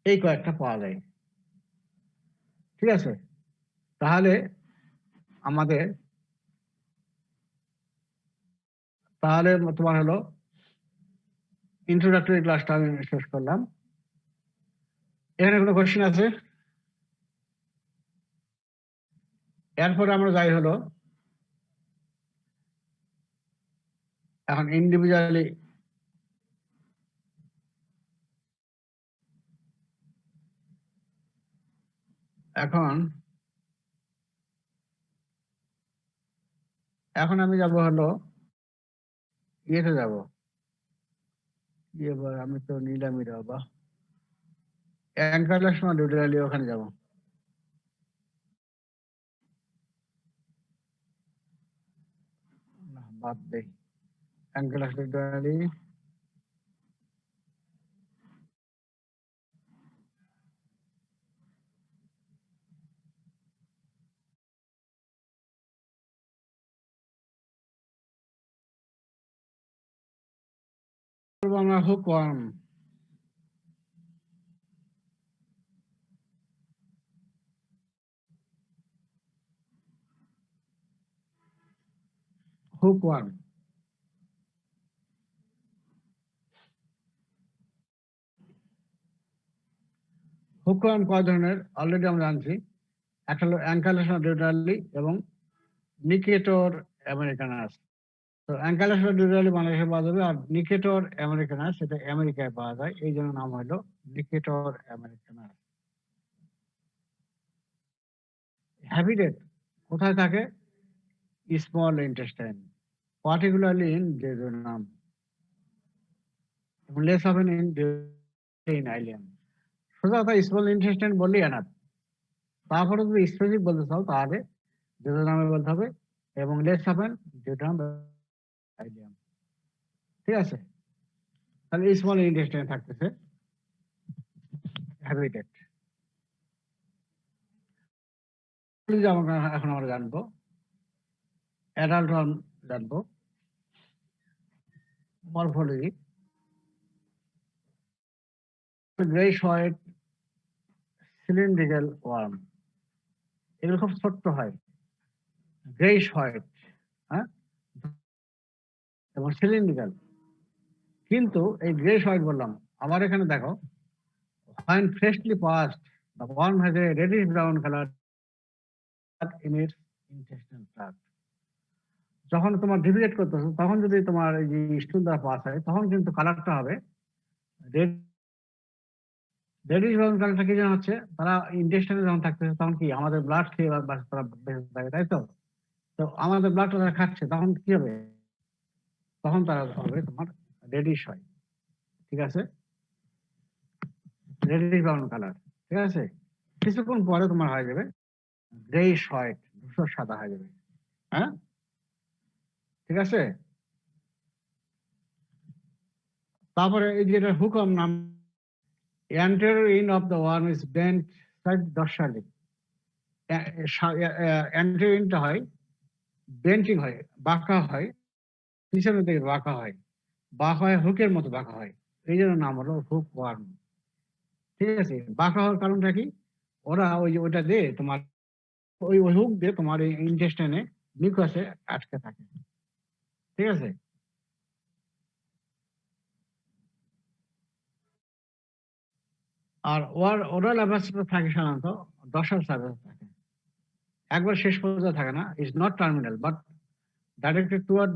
এই কয়েকটা পাওয়া যায়। ঠিক আছে, তাহলে আমাদের তোমার হলো ইন্ট্রোডাক্টরি ক্লাসটা আমি শেষ করলাম। এখানে কোনো কোশ্চেন আছে? এরপরে আমরা যাই হলো এখন ইন্ডিভিজুয়ালি এখন আমি যাব হলো ইয়েতে যাব, এবার আমি তো নিলামই বাবা, অ্যাঙ্কাইলোসা ডিউডালি, ওখানে যাব। না, বাদ দেই। অ্যাঙ্কাইলোসা ডিউডালি, আমরা হুকওয়ার্ম। হুকওয়ার্ম হুকওয়ার্ম কয় ধরনের অলরেডি আমরা জানছি। একটা হলো অ্যাঙ্কাইলোসা ডিউডালি এবং নিকেটর আমেরিকানাস। তো অ্যাঙ্কাইলোসা ডিউডালি বাংলাদেশে পাওয়া যাবে, আর নিকেটর আমেরিকানাস সেটা আমেরিকায় পাওয়া যায়, এই জন্য নাম হলো নিকেটর আমেরিকানাস। হ্যাবিটেট কোথায় থাকে? Small intestine, particularly in jejunum, এবং লেস অফেন ইন আইল্যান্ড। সোজা কথা স্মল ইন্টেস্টাইন বললেই এনাফ। তারপরে যদি স্পেসিফিক বলতে চাও তাহলে জেজুনামে বলতে হবে এবং লেস অফেন জেজুনাম আইল্যান্ড। ঠিক আছে, তাহলে স্মল ইন্টেস্টাইন থাকতেছে হ্যাবিটেট। এখন আমরা জানবো অ্যাডাল্ট ওয়ার্ম, জানবো morphology. Greyish white cylindrical worm, এগুলো খুব ছোট্ট হয়, গ্রেইশ হোয়াইট, হ্যাঁ, এবং সিলিন্ড্রিক্যাল। কিন্তু এই গ্রেইশ হোয়াইট বললাম, আমার এখানে দেখো, when freshly passed the worm has a reddish brown color in its intestinal tract। যখন তোমার ডিভিয়েট করতেছো তখন যদি তোমার এই যে স্টুল দ্বারা পাস হয় তখন কিন্তু কালারটা হবে রেডিশ ব্রাউন কালারটা কি যেন হচ্ছে, তারা ইন্টেস্টাইনে যখন থাকতেছে তখন কি আমাদের ব্লাড খেয়ে তারা বেঁচে থাকে, তাই তো? তো আমাদের ব্লাডটা তারা খাচ্ছে তখন কি হবে? তখন তারা হবে তোমার রেডিশ হয়। ঠিক আছে, রেডিশ ব্রাউন কালার। ঠিক আছে, কিছুক্ষণ পরে তোমার হয়ে যাবে গ্রেইশ হোয়াইট, ধূসর সাদা হয়ে যাবে। হ্যাঁ, ঠিক আছে। তারপরে এই যেটা হুকম নাম, anterior end of the worm is bent side dorsally. anterior endটা হয় বেন্টিং হয়, বাঁকা হয়, পিছনের দিকে বাঁকা হয়, বাঁকা হয় হুকের মতো বাঁকা হয়, এই জন্য নাম হলো হুক ওয়ার্ম। ঠিক আছে, বাঁকা হওয়ার কারণটা কি, ওরা ওই যে ওইটা দিয়ে তোমার ওই হুক দিয়ে তোমার এই ইন্টেস্টাইনে মিউকাসে আটকে থাকে। ঠিক আছে, আর ওরাল অ্যাভাসটা থাকে সাধারণত ডর্সাল সারফেসে থাকে, একবার শেষ পর্যন্ত থাকে না, is not terminal but directed toward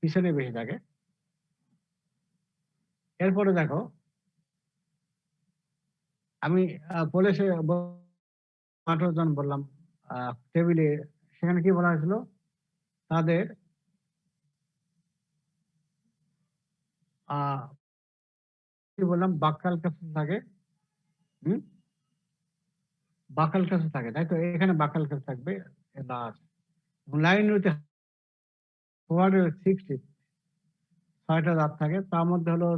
পিছনে বেশি থাকে। এরপরে দেখো আমি বলেছে জন বললাম টেবিলে, সেখানে কি বলা হয়েছিল, তাদের কি বললাম, বাক্কাল ক্যাপসুল থাকে, বাকাল ক্যাপসুল থাকে, তাই তো, এখানে বাকাল ক্যাপসুল থাকবে লাইন উইথ 6টা দাঁত থাকে, তার মধ্যে হলো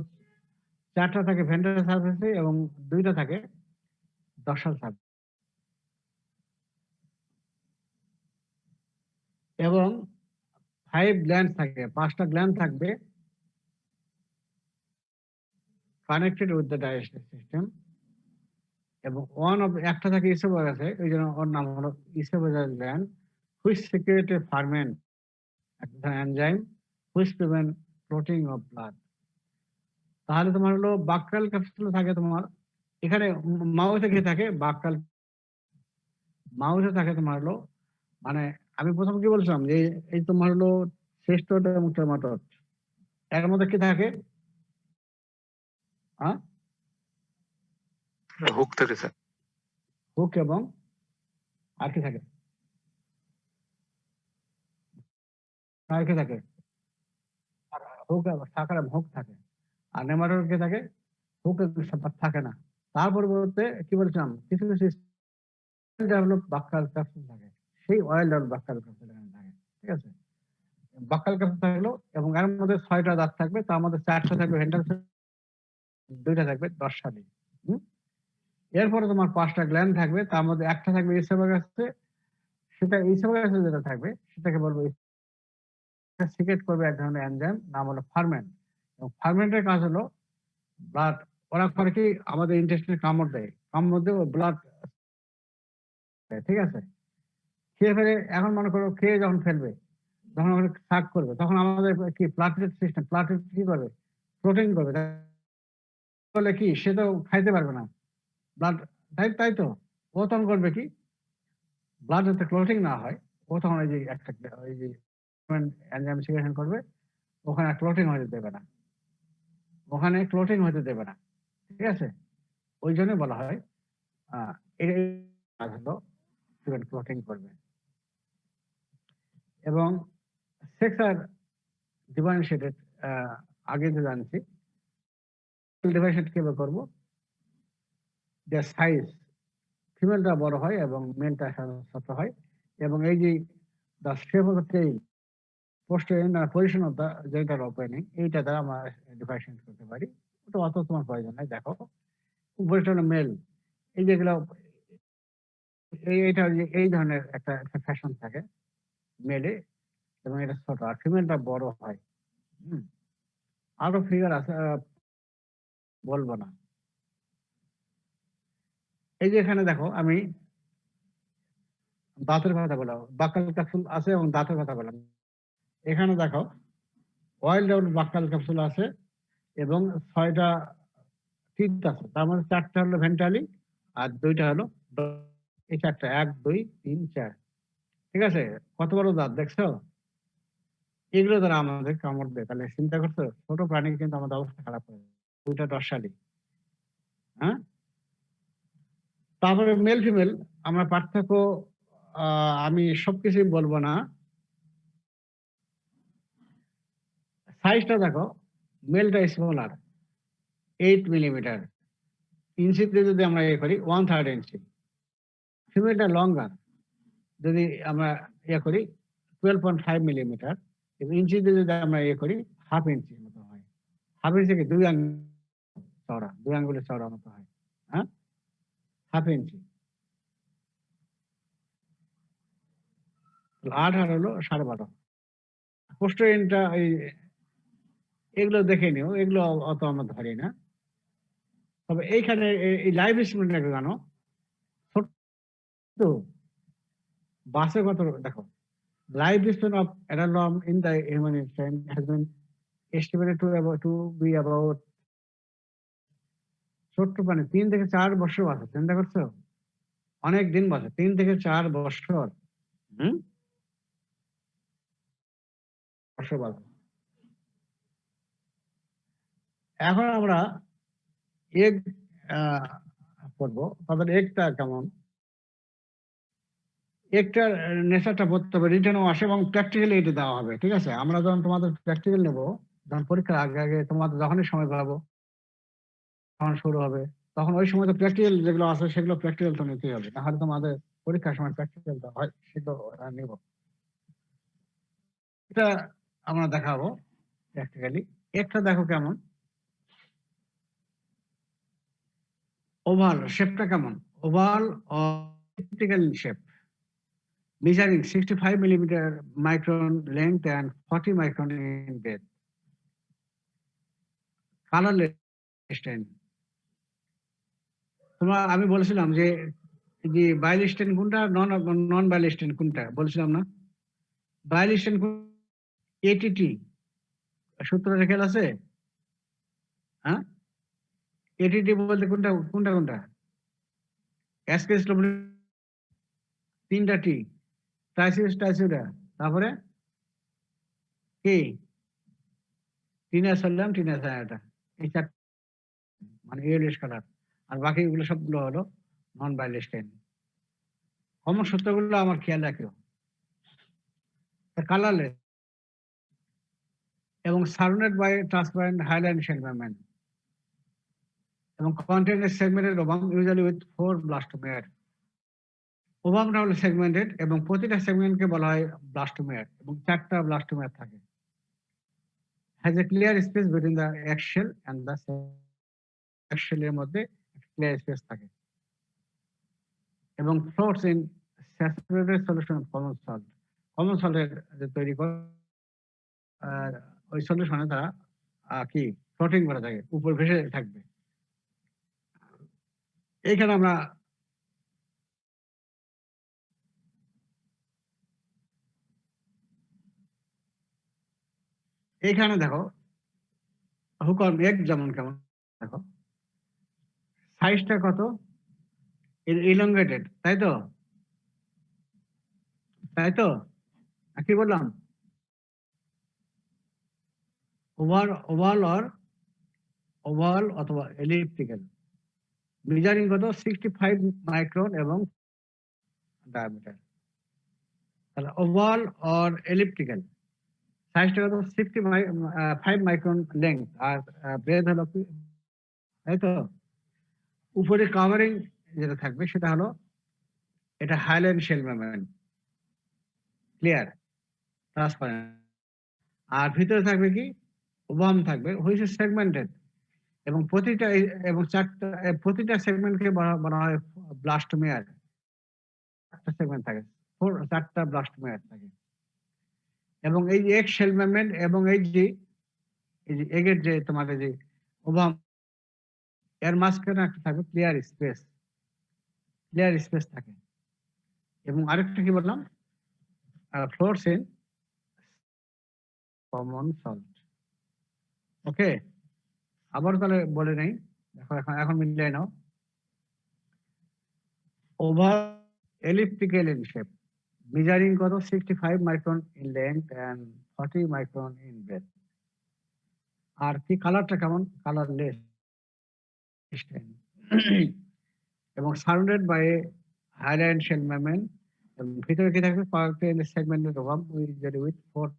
4টা থাকে ভেন্ট্রাল সারফেসে এবং 2টা থাকে ডর্সাল সারফেস, এবং 5 গ্ল্যান্ড থাকে, 5টা গ্ল্যান্ড থাকবে connected with the digestive system, এবং একটা থাকে ইসোফেগাসে, ওই জন্য ওর নাম হলো oesophagus gland, which secret A ferment enzyme which prevent clotting of blood. তাহলে তোমার হলো বাক্কাল ক্যাপসুল থাকে তোমার এখানে, মাউথে কি থাকে, বাক্কাল মাউথে থাকে তোমার হলো, মানে আমি প্রথম কি বলছিলাম যে এই তোমার হলো শ্রেষ্ঠট এবং টেমাটট, এর মধ্যে কি থাকে, হুক থাকে স্যার, হুক এবং আর কি থাকে, আর কি থাকে, হুক সাকার হুক থাকে, আর নেমাটোড কি থাকে, হুক থাকে না। তার পরিবর্তে কি বলছিলাম, কিছু কিছু ডেভেলপ বাক্কাল ক্যাপসুল থাকে, সেই অয়েল ডেভেলপ বাক্কাল ক্যাপসুল এখানে থাকে। ঠিক আছে, বাক্কাল ক্যাপসুল থাকলো এবং এর মধ্যে 6টা দাঁত থাকবে, তার মধ্যে 4টা থাকবে ভেন্ট্রাল, 2টা থাকবে ডর্সালি। এরপরে তোমার 5টা গ্ল্যান্ড থাকবে, তার মধ্যে একটা থাকবে ইসোফেগাসে, সেটা ইসোফেগাসে যেটা থাকবে সেটাকে বলবো সিক্রেট করবে এক ধরনের এনজাইম, নাম হলো ফার্মেন্ট, এবং ফার্মেন্টের কাজ হলো ব্লাড, ওরা করে কি আমাদের ইন্টেস্টিনে কামড় দেয়, কামড় দিয়ে ব্লাড, ঠিক আছে, খেয়ে ফেলে, এখন মনে করো খেয়ে যখন ফেলবে, যখন আমাদের শাক করবে, তখন আমাদের কি প্লাটেলেট সিস্টেম, প্লাটেলেট কি করবে, প্রোটিন করবে, তাহলে কি সে তো খাইতে পারবে না ব্লাড, তাই তাই তো, ও তখন করবে কি, ব্লাড যাতে ক্লটিং না হয়, ও তখন ওই যে একটা ওই যে এনজাইম সিক্রেশন করবে, ওখানে ক্লটিং হতে দেবে না, ওখানে ক্লটিং হতে দেবে না। ঠিক আছে, ওই জন্য বলা হয় এই কাজ হলো ক্লটিং করবে। এবং সেক্স আর ডিফারেন্সিয়েটেড, আগে যে জানছি ডিফারেন্সিয়েট কিভাবে করবো, যে সাইজ ফিমেলটা বড় হয় এবং মেলটা ছোট হয়, এবং এই যে the shape of the tail position of the gentle opening, এইটা দ্বারা আমরা ডিফারেন্সিয়েট করতে পারি। ওটা অত তোমার প্রয়োজন নাই। দেখো উপরেটা হলো মেল, এই যেগুলো এইটা এই ধরনের একটা ফ্যাশন থাকে মেলে, এবং এটা ছোট, আর ফিমেলটা বড় হয়। আরো ফিগার আছে, বলবো না। এই যে এখানে দেখো আমি দাঁতের কথা বললাম, বাক্কাল ক্যাপসুল আছে এবং দাঁতের কথা বললাম। এখানে দেখো অয়েল ডেভেলপ বাক্কাল ক্যাপসুল আছে এবং 6টা টিথ আছে, তার মধ্যে 4টা হলো ভেন্ট্রালি আর 2টা হলো, এই 4টা 1 2 3 4। ঠিক আছে, কত বড় দাঁত দেখছো, এগুলো দ্বারা আমাদের কামড় দেয়, তাহলে চিন্তা করছো, ছোট প্রাণী কিন্তু আমাদের অবস্থা খারাপ করে। 2টা ডর্সালি। হ্যাঁ, তারপরে মেল ফিমেল আমরা পার্থক্য, আমি সবকিছুই বলবো না, সাইজটা দেখো, মেলটা স্মলার 8 মিলিমিটার, ইঞ্চিতে যদি আমরা ইয়ে করি 1/3 ইঞ্চি, ফিমেলটা লঙ্গার যদি আমরা ইয়ে করি 12.5 মিলিমিটার, ইঞ্চিতে যদি আমরা ইয়ে করি 1/2 ইঞ্চি মতো হয়। হাফ ইঞ্চি কি 2 আঙ্গুল চওড়া, 2 আঙ্গুলের চওড়া মতো হয়, হ্যাঁ, হাফ ইঞ্চি। 8 আর হলো 12.5। কোস্টোইনটা এগুলো দেখে নিও, এগুলো অত আমরা ধরি না। তবে এইখানে এই লাইভ স্টুডেন্টটাকে জানো, ছোট্ট বাসে কত দেখো, life span of adult in the human stand has been estimated to be about, ছোট্ট প্রাণী 3 থেকে 4 বছর বাঁচে, চিন্তা করছো? অনেক দিন বাঁচে, 3 থেকে 4 বছর। বছর বাঁচে। এখন আমরা এগ করবো, তাদের এগটা কেমন, একটার নেচারটা পড়তে হবে, রিটেনও আসে এবং প্র্যাকটিক্যালি এটা দেওয়া হবে, ঠিক আছে? আমরা যখন তোমাদের প্র্যাকটিক্যাল নেব, যখন পরীক্ষার আগে আগে তোমাদের যখনই সময় পাবো, তখন শুরু হবে, তখন ওই সময় তো প্র্যাকটিক্যাল যেগুলো আছে সেগুলো প্র্যাকটিক্যাল তো নিতেই হবে, তাহলে তোমাদের পরীক্ষার সময় প্র্যাকটিক্যাল হয় সেগুলো নেব। এটা আমরা দেখাবো প্র্যাকটিক্যালি। একটা দেখো কেমন, ওভাল শেপটা কেমন, oval optical shape, measuring 65 millimeter micron length and 40 micron in breadth. Colorless stain. তোমরা আমি বলেছিলাম যে বাইল স্টেন কোনটা, নন বাইল স্টেন কোনটা বলেছিলাম না? বাইল স্টেন এটিটি সূত্রটা খেয়াল আছে? হ্যাঁ, এটিটি বলতে কোনটা কোনটা কোনটা? এসকেস ডব্লিউ 3টা টি, ট্রাইসিস ট্রাইসিউরা, তারপরে কি টিনা সাল্লাম টিনা সায়াটা, এই 4 মানে ইয়েলোইশ কালার, আর বাকিগুলো সবগুলো হলো নন বাইল স্টেন। কমন সূত্রগুলো আমার খেয়াল রাখিও। কালারলেস এবং surrounded by transparent hyaline shell membrane এবং content segmented ovum usually with 4 blastomere. ওভামটা হলো সেগমেন্টেড এবং প্রতিটা সেগমেন্টকে বলা হয় ব্লাস্টোমিয়ার এবং 4টা ব্লাস্টোমিয়ার থাকে। Has a clear space between the eggshell and the এক্সশেলের মধ্যে ক্লিয়ার স্পেস থাকে এবং floats in saturated solution of common salt. Common সল্টের যে তৈরি করে ওই সলিউশনে তারা কি ফ্লোটিং করা থাকে, উপর ভেসে থাকবে। এইখানে আমরা এইখানে দেখো হুকর মেঘ যেমন কেমন, দেখো সাইজটা কত, ইলংগেটেড, তাই তো? তাই তো কি বললাম, ওভাল অথবা এলিপ্টিক্যাল, মেজারিং কত 65 মাইক্রন এবং ডায়ামিটার। তাহলে ওভাল অর এলিপ্টিক্যাল, সাইজটা কত 65 মাইক্রন লেন্থ, আর ব্রেথ হলো কি, তাই তো? উপরে কাভারিং যেটা থাকবে সেটা হলো এটা hyaline shell membrane, clear transparent, আর ভিতরে থাকবে কি ওভাম থাকবে, হুইচ ইজ সেগমেন্টেড এবং প্রতিটা সেগমেন্টকে বলা হয় ব্লাস্টোমিয়ার। 4টা সেগমেন্ট থাকে, 4টা ব্লাস্টোমিয়ার থাকে এবং এই যে এগ শেল মেমব্রেন এবং এই যে এগের যে তোমাদের যে ওভাম, এর মাঝখানে একটা থাকবে ক্লিয়ার স্পেস থাকে এবং আরেকটা কি বললাম, floats in common salt. Okay, আবার তাহলে বলে নেই, দেখো এখন মিলিয়ে নাও। Oval elliptical in shape, measuring কত 65 micron in length and 40 micron in breadth। আর কি কালারটা কেমন, কালারলেস এবং surrounded by hyaline shell membrane এবং ভিতরে কি থাকবে সেগমেন্টেড ওভাম উইথ 4,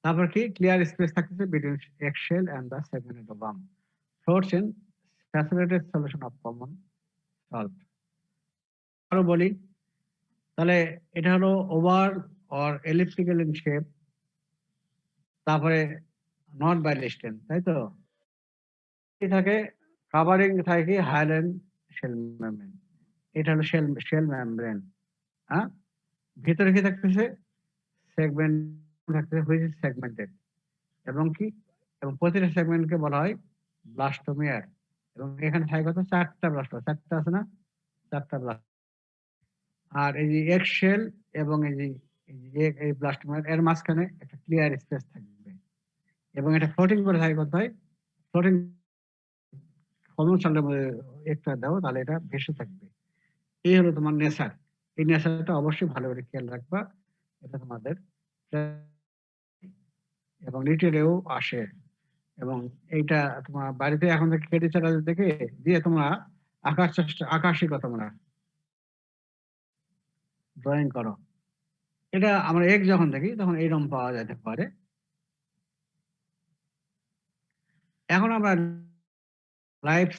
তারপর কি ক্লিয়ার স্পেস থাকতেছে between eggshell and the segmented ovum, floats in saturated solution of common salt. আরো বলি, তাহলে এটা হলো oval or elliptical in shape, তারপরে নট বাইলিস্টেন, তাই তো? থাকে কাভারিং থাকে কি হাইল্যান্ড শেল মেমব্রেন। এটা হলো শেল মেমব্রেন। হ্যাঁ? ভিতরে কি থাকতেছে? সেগমেন্ট থাকতেছে, হুইচ ইজ সেগমেন্টেড। এবং কি? এবং প্রতিটা সেগমেন্টকে বলা হয় ব্লাস্টোমিয়ার। এবং এখানে থাকে কত? 4টা ব্লাস্টোমিয়ার। 4টা আছে না? 4টা ব্লাস্ট। আর এই যে এগ শেল এবং এই ব্লাস্টোমিয়ার এর মাঝখানে একটা ক্লিয়ার স্পেস থাকবে। এবং এটা ফ্লোটিং করে থাকে কোথায়? ফ্লোটিং কর্মশালার মধ্যে একটা দাও, তাহলে এটা ভেসে থাকবে। এই হলো তোমার নেচার। এই নেচারটা অবশ্যই ভালো করে খেয়াল রাখবা। এটা তোমাদের এবং লিটারেও আসে। এবং এইটা তোমার বাড়িতে এখন থেকে কেটে চালা দেখে দিয়ে তোমরা আকাশিকতা তোমরা ড্রয়িং করো। এটা আমরা এক যখন দেখি তখন এইরকম পাওয়া যেতে পারে। এখন আমরা লাইফ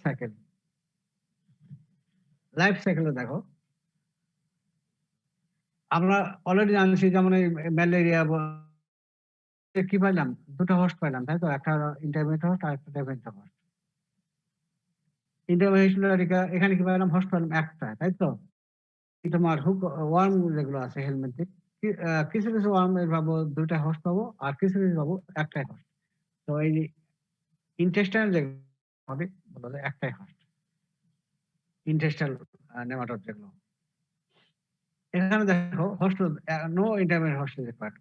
সাইকেলে দেখো, আমরা অলরেডি জানছি যেমন এই ম্যালেরিয়া কি পাইলাম? 2টা হোস্ট পাইলাম, তাই তো? একটা ইন্টারমিডিয়েট হোস্ট আর একটা ডেভেন্ট হোস্ট। ইন্টারমিডিয়েট এখানে কি পাইলাম? হোস্ট পাইলাম একটা, তাই তো? তোমার হুক ওয়ার্ম যেগুলো আছে হেলমেটে, কিছু কিছু ওয়ার্ম এর পাবো 2টা হোস্ট পাবো, আর কিছু কিছু পাবো একটাই হোস্ট। তো এই যে ইন্টেস্টাইনাল যেগুলো হবে বলা যায় একটাই হোস্ট। ইন্টেস্টাইনাল নেমাটোড যেগুলো। এখানে দেখো host no intermediate host is required.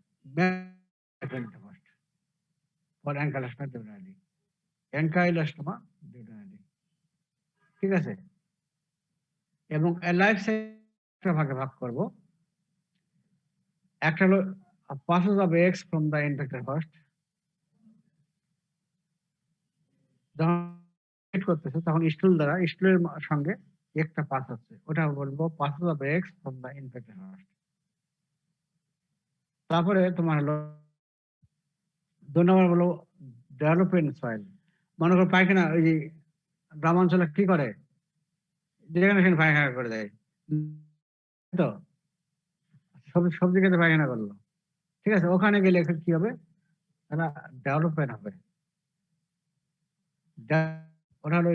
Host for Ancylostoma duodenale. Ancylostoma duodenale. ঠিক আছে? এবং লাইফ সাইকেল ভাগে ভাগ করব। একটা হলো passes of eggs from the infected host। যখন পেট করতেছে তখন স্টুলের সঙ্গে একটা পাস হচ্ছে, ওটা বলবো passes of eggs from the infected host। তারপরে তোমার হলো 2 নম্বর হলো ডেভেলপমেন্ট সয়েল। মনে করো পায়খানা, ওই যে গ্রামাঞ্চলে কি করে? যেখানে সেখানে পায়খানা করে দেয়, তো সবজি খেতে পায়খানা করলো, ঠিক আছে? ওখানে গেলে কি হবে? তারা ডেভেলপমেন্ট হবে। ওটা হলো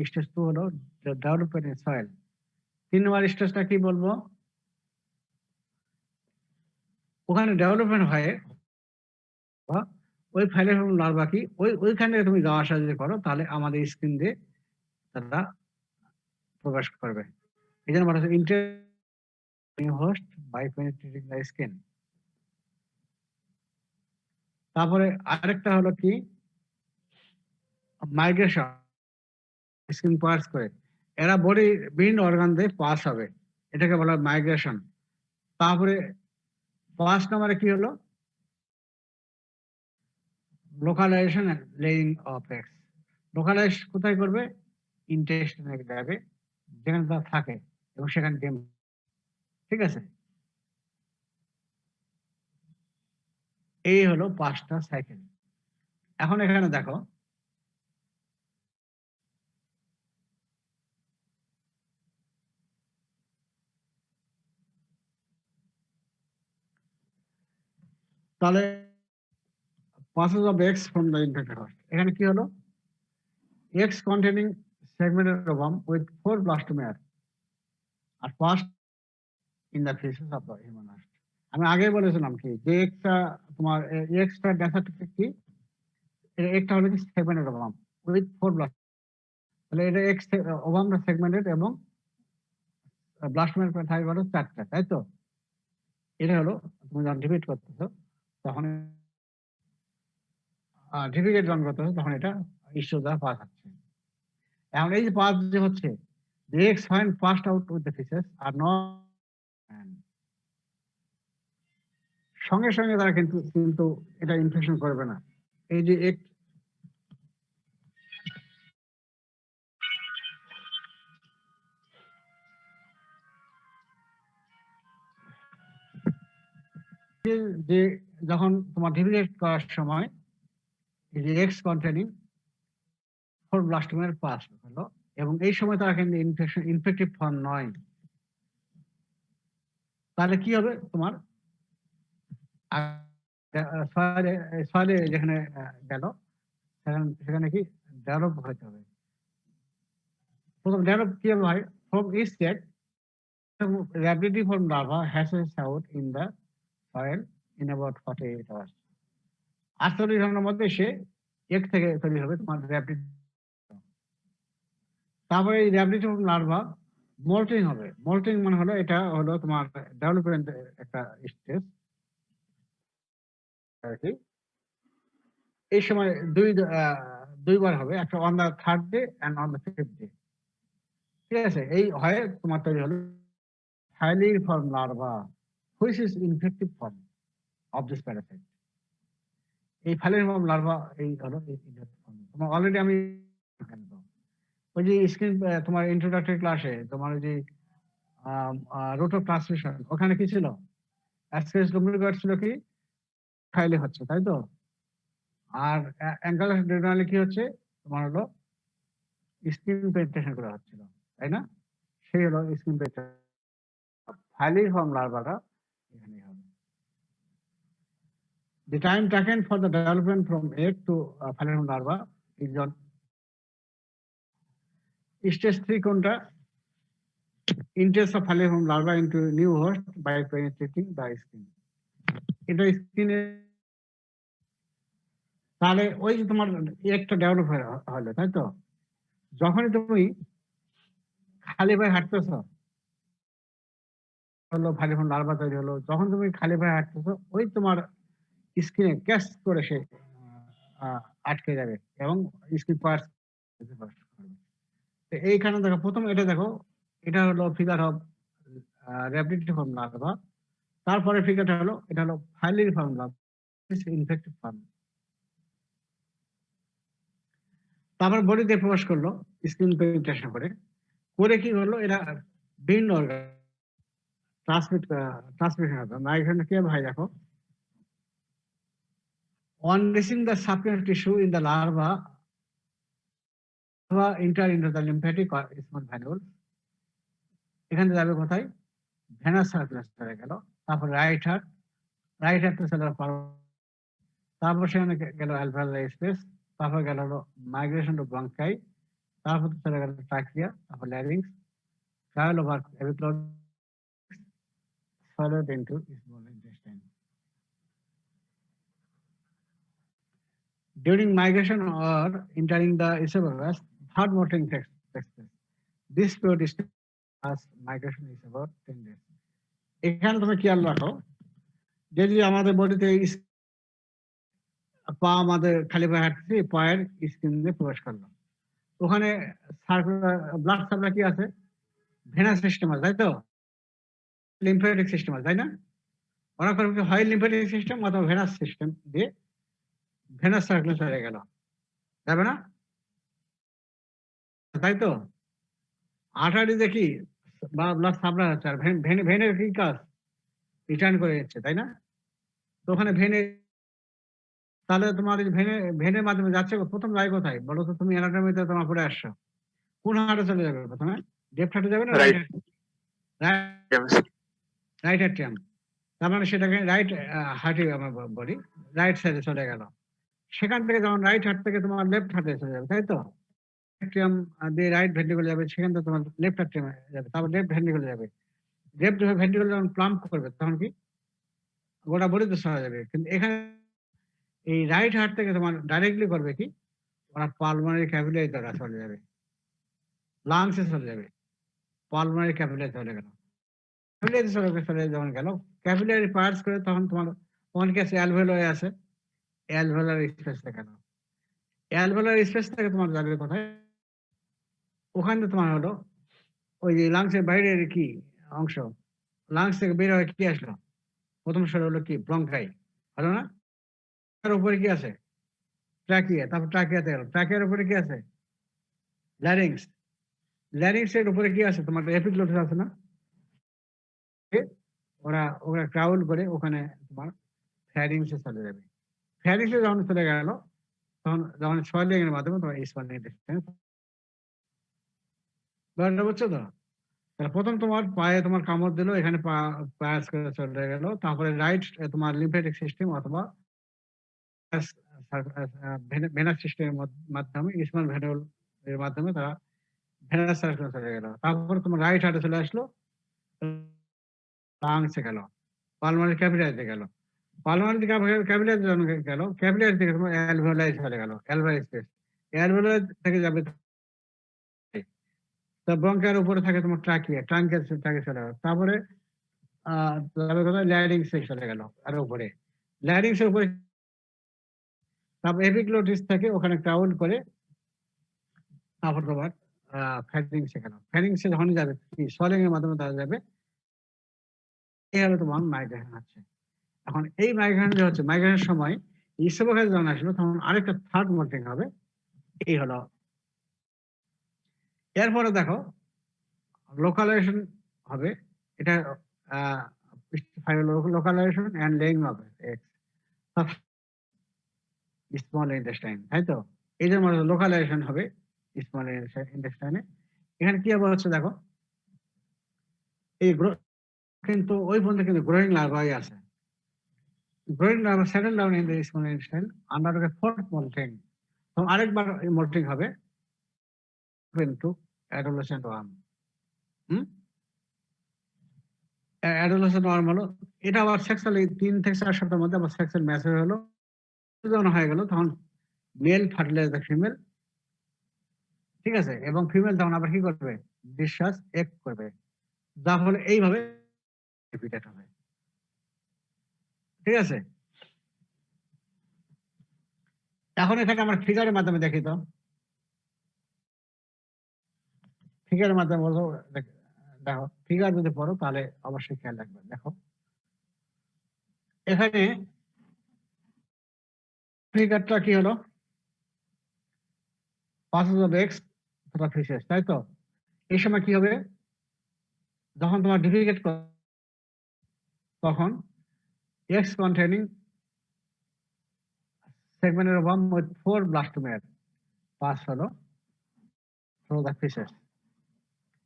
স্টেজ 2 হলো ডেভেলপমেন্ট ইন সয়েল। 3 নম্বর স্টেজটা কি বলবো? ওখানে ডেভেলপমেন্ট হয় বা ওই ফাইলের লার্ভা কি ওইখানে তুমি যাওয়া আসা যদি করো তাহলে আমাদের স্কিন দিয়ে তারা প্রবেশ করবে। এই জন্য বলা হচ্ছে enter host by penetrating the skin. তারপরে আরেকটা হলো কি মাইগ্রেশন, স্কিন পাস করে এরা বডি বিভিন্ন অর্গান দিয়ে পাস হবে, এটাকে বলা হয় মাইগ্রেশন। তারপরে 5 নম্বরে কি হলো? Localization and laying of eggs. Localize কোথায় করবে? ইন্টেস্টাইনে যাবে, যেখানে তা থাকে এবং সেখানে ডিম। ঠিক আছে? এই হলো 5টা সাইকেল। এখন এখানে দেখো, তাহলে passes of eggs from the infected host। এখানে কি হলো? Eggs containing segmented ovum with 4 blastomeres are passed in the feces of the human host। আমি আগেই বলেছিলাম কি যে একটা তোমার এক্সট্রা ডেসার্টিফিক কি একটা হলো কি সেগমেন্টেড ওভাম উইথ 4 ব্লাস্ট। তাহলে এটা এক্স ওভামটা সেগমেন্টেড এবং ব্লাস্টোমের থাকে হলো 4টা, তাই তো? এটা হলো তুমি যখন ডিভিড করতেছো তখন ডিভিডেড রান করতেছো তখন এটা ইস্যু দ্বারা পাস হচ্ছে। এখন এই যে পাস যে হচ্ছে, the eggs when passed out with the feces are not সঙ্গে সঙ্গে তারা কিন্তু এটা ইনফেকশন করবে না। এই যে যে যখন তোমার ডিভিডেট করার সময় এই যে এক্স কন্টেনিং 4 ব্লাস্টোমের পাস হলো এবং এই সময় তারা কিন্তু ইনফেক্টিভ ফর্ম নয়। তাহলে কি হবে? তোমার সয়েলে যেখানে গেল সেখানে কি ডেভেলপ হতে হবে। প্রথম ডেভেলপ কিভাবে হয়? From each state rapidity from larva hatches out in the soil in about 48 hours. 48 ঘন্টার মধ্যে সে এক থেকে তৈরি হবে তোমার র্যাপিড। তারপরে এই র্যাপিডিটি ফ্রম লার্ভা মোল্টিং হবে। মোল্টিং মানে হলো এটা হলো তোমার ডেভেলপমেন্ট একটা স্টেজ আর কি। এই সময় দুইবার হবে, একটা on the 3rd day and on the 5th day. ঠিক আছে, এই হয় তোমার তৈরি হলো filariform larva which is infective form of this parasite. এই ফাইলিফর্ম লার্ভা এই হলো তোমার অলরেডি আমি ওই যে স্ক্রিন তোমার ইন্ট্রোডাক্টরি ক্লাসে তোমার ওই যে রুট অফ ট্রান্সমিশন ওখানে কি ছিল? অ্যাসকেস ডুপ্লিকেট ছিল কি ফাইলে হচ্ছে, তাই তো? আর অ্যাঙ্গালাস ডিউরালি কি হচ্ছে? তোমার হলো স্ক্রিন পেনিট্রেশন করা হচ্ছিল, তাই না? সেই হলো স্ক্রিন পেনিট্রেশন। ফাইলিফর্ম লার্ভাটা এখানে হবে। The time taken for the development from egg to falciparum larva is on stage 3 কোনটা? Entrance of falciparum larva into new host by penetrating the skin. এটা স্কিনে তাহলে ওই যে তোমার একটা ডেভেলপ হলো, তাই তো? যখনই তুমি খালি পায়ে হাঁটতেছ হলো ফালিফর্ম লার্ভা তৈরি হলো। যখন তুমি খালি পায়ে হাঁটতেছ ওই তোমার স্কিনে ক্যাচ করে সে আটকে যাবে এবং স্কিন পার্স। এইখানে দেখো প্রথম এটা দেখো, এটা হলো ফিগার অফ র্যাপিডিফর্ম লার্ভা। তারপরে ফিগারটা হলো এটা হলো ফাইলিফর্ম লার্ভা ইনফেক্টিভ ফর্ম। তারপর বডিতে প্রবেশ করলো স্কিন পেনিট্রেশন করে কি হলো? এরা বিভিন্ন অর্গান ট্রান্সমিশন হবে। না এখানে কি ভাই দেখো, on reaching the subcutaneous tissue in the larva enter into the lymphatic or small venules. এখানে যাবে কোথায়? ভেনাস সার্কুলাস চলে গেল। তারপর রাইট হার্ট তো চলে গেল। তারপর সেখানে গেল অ্যালভিওলার স্পেস। তারপর গেল হলো মাইগ্রেশন টু ব্রঙ্কাই। তারপর চলে গেল ট্রাকিয়া, তারপর larynx, travel over epiglottis, swallowed into small intestine. During migration or entering the esophagus, third molting takes place. This period is as migration is about 10 days. এখানে তুমি খেয়াল রাখো, যদি আমাদের বডিতে পা আমাদের খালি পায়ে হাঁটছি, পায়ের স্কিনে প্রবেশ করলো, ওখানে ব্লাড সাপ্লাই কি আছে? ভেনাস সিস্টেম আছে, তাই তো? লিম্ফেটিক সিস্টেম আছে, তাই না? ওরা করবে হয় লিম্ফেটিক সিস্টেম অথবা ভেনাস সিস্টেম দিয়ে ভেনাস সার্কুলার চলে গেল, যাবে না? তাই তো? আর্টারি দেখি বা ব্লাড সাপ্লাই হচ্ছে, আর ভেনের কি কাজ? রিটার্ন করে যাচ্ছে, তাই না? তো ওখানে ভেনে, তাহলে তোমার ভেনের মাধ্যমে যাচ্ছে, প্রথম যায় কোথায় বলো তো? তুমি অ্যানাটমিতে তোমার পড়ে আসছো, কোন হার্টে চলে যাবে প্রথমে? লেফট হার্টে যাবে না রাইট হার্টে? তার মানে সেটাকে রাইট হার্টে আমরা বলি, রাইট সাইডে চলে গেল। সেখান থেকে যখন রাইট হার্ট থেকে তোমার লেফট হার্টে চলে যাবে, তাই তো? অ্যাট্রিয়াম দিয়ে রাইট ভেন্ট্রিকলে যাবে, সেখান থেকে তোমার লেফট অ্যাট্রিয়ামে যাবে, তারপর লেফট ভেন্ট্রিকলে যাবে। লেফট ভেন্ট্রিকল যখন প্লাম্প করবে তখন কি গোটা বডিতে সরা যাবে। কিন্তু এখানে এই রাইট হার্ট থেকে তোমার ডাইরেক্টলি করবে কি, ওরা পালমোনারি ক্যাপিলারি দ্বারা চলে যাবে, লাংসে চলে যাবে, পালমোনারি ক্যাপিলারি চলে গেল। ক্যাপিলারি চলে যখন গেল, ক্যাপিলারি পার্টস করে তখন তোমার অনেক আছে অ্যালভেওলার আছে, অ্যালভেওলার স্পেস গেল। অ্যালভেওলার স্পেস থেকে তোমার যাবে কোথায়? ওখানে তোমার হলো ওই যে লাংসের বাইরের কি অংশ, লাংস থেকে বের হয়ে কি আসলো? প্রথম স্বর হলো কি? ব্রঙ্কাই, হলো না? তার উপরে কি আছে? ট্রাকিয়া, তারপর ট্রাকিয়াতে গেল, ট্রাকিয়ার উপরে কি আছে? ল্যারিংস, ল্যারিংস এর উপরে কি আছে? তোমার এপিগ্লটিস আছে না? ওরা ক্রাউল করে ওখানে তোমার ফ্যারিংসে চলে যাবে। ফ্যারিংসে যখন চলে গেল তখন যখন সোয়েলিং এর মাধ্যমে তোমার স্মল ইন্টেস্টাইন, বুঝছো তো? তাহলে প্রথম তোমার পায়ে তোমার কামড় দিল, এখানে পায়াস করে চলে গেল, তারপরে রাইট তোমার লিম্ফেটিক সিস্টেম অথবা ভেনাস সিস্টেমের মাধ্যমে স্মল ভ্যানুল এর মাধ্যমে তারা ভেনাস সার্কুলেশন চলে গেল। তারপরে তোমার রাইট হার্টে চলে আসলো, লাংসে গেল, পালমোনারি ক্যাপিলারিতে গেল, পালমোনারি ক্যাপিলারি গেল, ক্যাপিলারি থেকে তোমার অ্যালভিওলাই চলে গেল, অ্যালভিওলাই স্পেস, অ্যালভিওলাই থেকে যাবে ব্রঙ্কের উপরে থাকে তোমার ট্রাকিয়া, ট্রাঙ্কের ট্রাকে চলে গেল, তারপরে যাবে কোথায় ল্যারিংসে চলে গেল, আর উপরে ল্যারিংসের উপরে, তারপর এপিগ্লোটিস থেকে ওখানে ক্রাউন করে তারপর তোমার ফ্যারিংসে গেল, ফ্যারিংসে যখন যাবে সলিং এর মাধ্যমে তারা যাবে, এই হলো তোমার মাইগ্রেন হচ্ছে। এখন এই মাইগ্রেন যে হচ্ছে, মাইগ্রেনের সময় ইসোফেগাস যখন আসলো তখন আরেকটা থার্ড মোল্টিং হবে, এই হলো। এরপরে দেখো লোকালাইজেশন হবে, এটা লোকালাইজেশন এন্ড লেইং হবে স্মল ইন্টেস্টাইন, তাই তো? এই যে লোকালাইজেশন হবে স্মল ইন্টেস্টাইনে। এখানে কি আবার হচ্ছে দেখো, এই কিন্তু ওই পর্যন্ত কিন্তু গ্রোয়িং লার্ভাই আছে, growing larva settle down in the small intestine under the fourth moulting. তো আরেকবার মোল্টিং হবে into adolescent worm. Adolescent worm হলো, এটা আবার সেক্সুয়ালি 3 থেকে 4 সপ্তাহের মধ্যে আবার সেক্সুয়াল ম্যাচুর হলো, যখন হয়ে গেল তখন মেল ফার্টিলাইজ দ্য ফিমেল, ঠিক আছে? এবং ফিমেল তখন আবার কি করবে, ডিসচার্জ এগ করবে, যার ফলে এইভাবে রিপিটেড হবে, ঠিক আছে? এখন এখানে আমরা ফিগারের মাধ্যমে দেখি, তো ফিগারের মাধ্যমে বলবো, দেখো ফিগার যদি পড়ো তাহলে অবশ্যই খেয়াল রাখবে। দেখো এখানে ফিগারটা কি হলো, পাসেজ অফ এক্স তথা ফিসেস, তাই তো? এই সময় কি হবে, যখন তোমার ডিফিকেট তখন এক্স কন্টেইনিং সেগমেন্টের ওভাম উইথ 4 ব্লাস্টোমেয়ার পাস হলো থ্রু দ্য ফিসেস,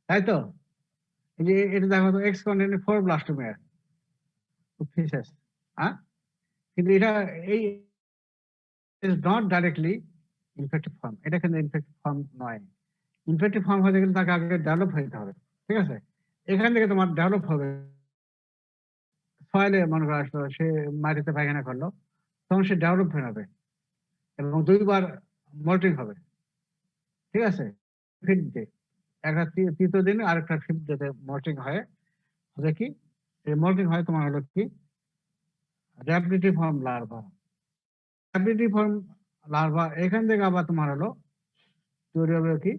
তাই তো? এই যে এটা দেখো তো, এক্স কন্টেইনিং 4 ব্লাস্টোমেয়ার ফিসেস, হ্যাঁ? কিন্তু এটা এই is not directly infective form, এটা কিন্তু ইনফেক্টিভ ফর্ম নয়। ইনফেক্টিভ ফর্ম হতে গেলে তাকে আগে ডেভেলপ হতে হবে, ঠিক আছে? এখান থেকে তোমার ডেভেলপ হবে, সয়েলে মনে করা আসলো, সে মাটিতে পায়খানা করলো, তখন সে ডেভেলপ হয়ে যাবে এবং 2বার মোল্টিং হবে, ঠিক আছে? ফিফথ ডে, একটা তৃতীয় দিনে আরেকটা ফিফথ ডেতে মোল্টিং হয়, হবে কি, এই মোল্টিং হয় তোমার হলো কি র্যাপিডিটি ফর্ম লার্ভা, র্যাপিডিটি ফর্ম লার্ভা। এখান থেকে আবার তোমার হলো তৈরি হবে কি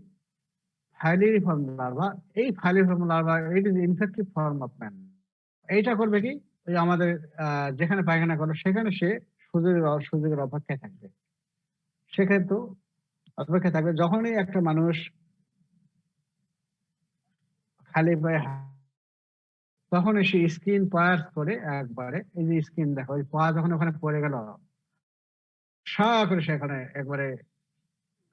ফাইলিফর্ম লার্ভা। এই filariform larva it is infective form of man. এইটা করবে কি, ওই আমাদের যেখানে পায়খানা করলো সেখানে সে সুযোগের অপেক্ষায় থাকবে, সেক্ষেত্রে অপেক্ষায় থাকবে। যখনই একটা মানুষ খালি পায়ে তখন সে স্কিন পায়ার্স করে একবারে, এই যে স্কিন দেখো, ওই পা যখন ওখানে পড়ে গেল, সা করে সেখানে একবারে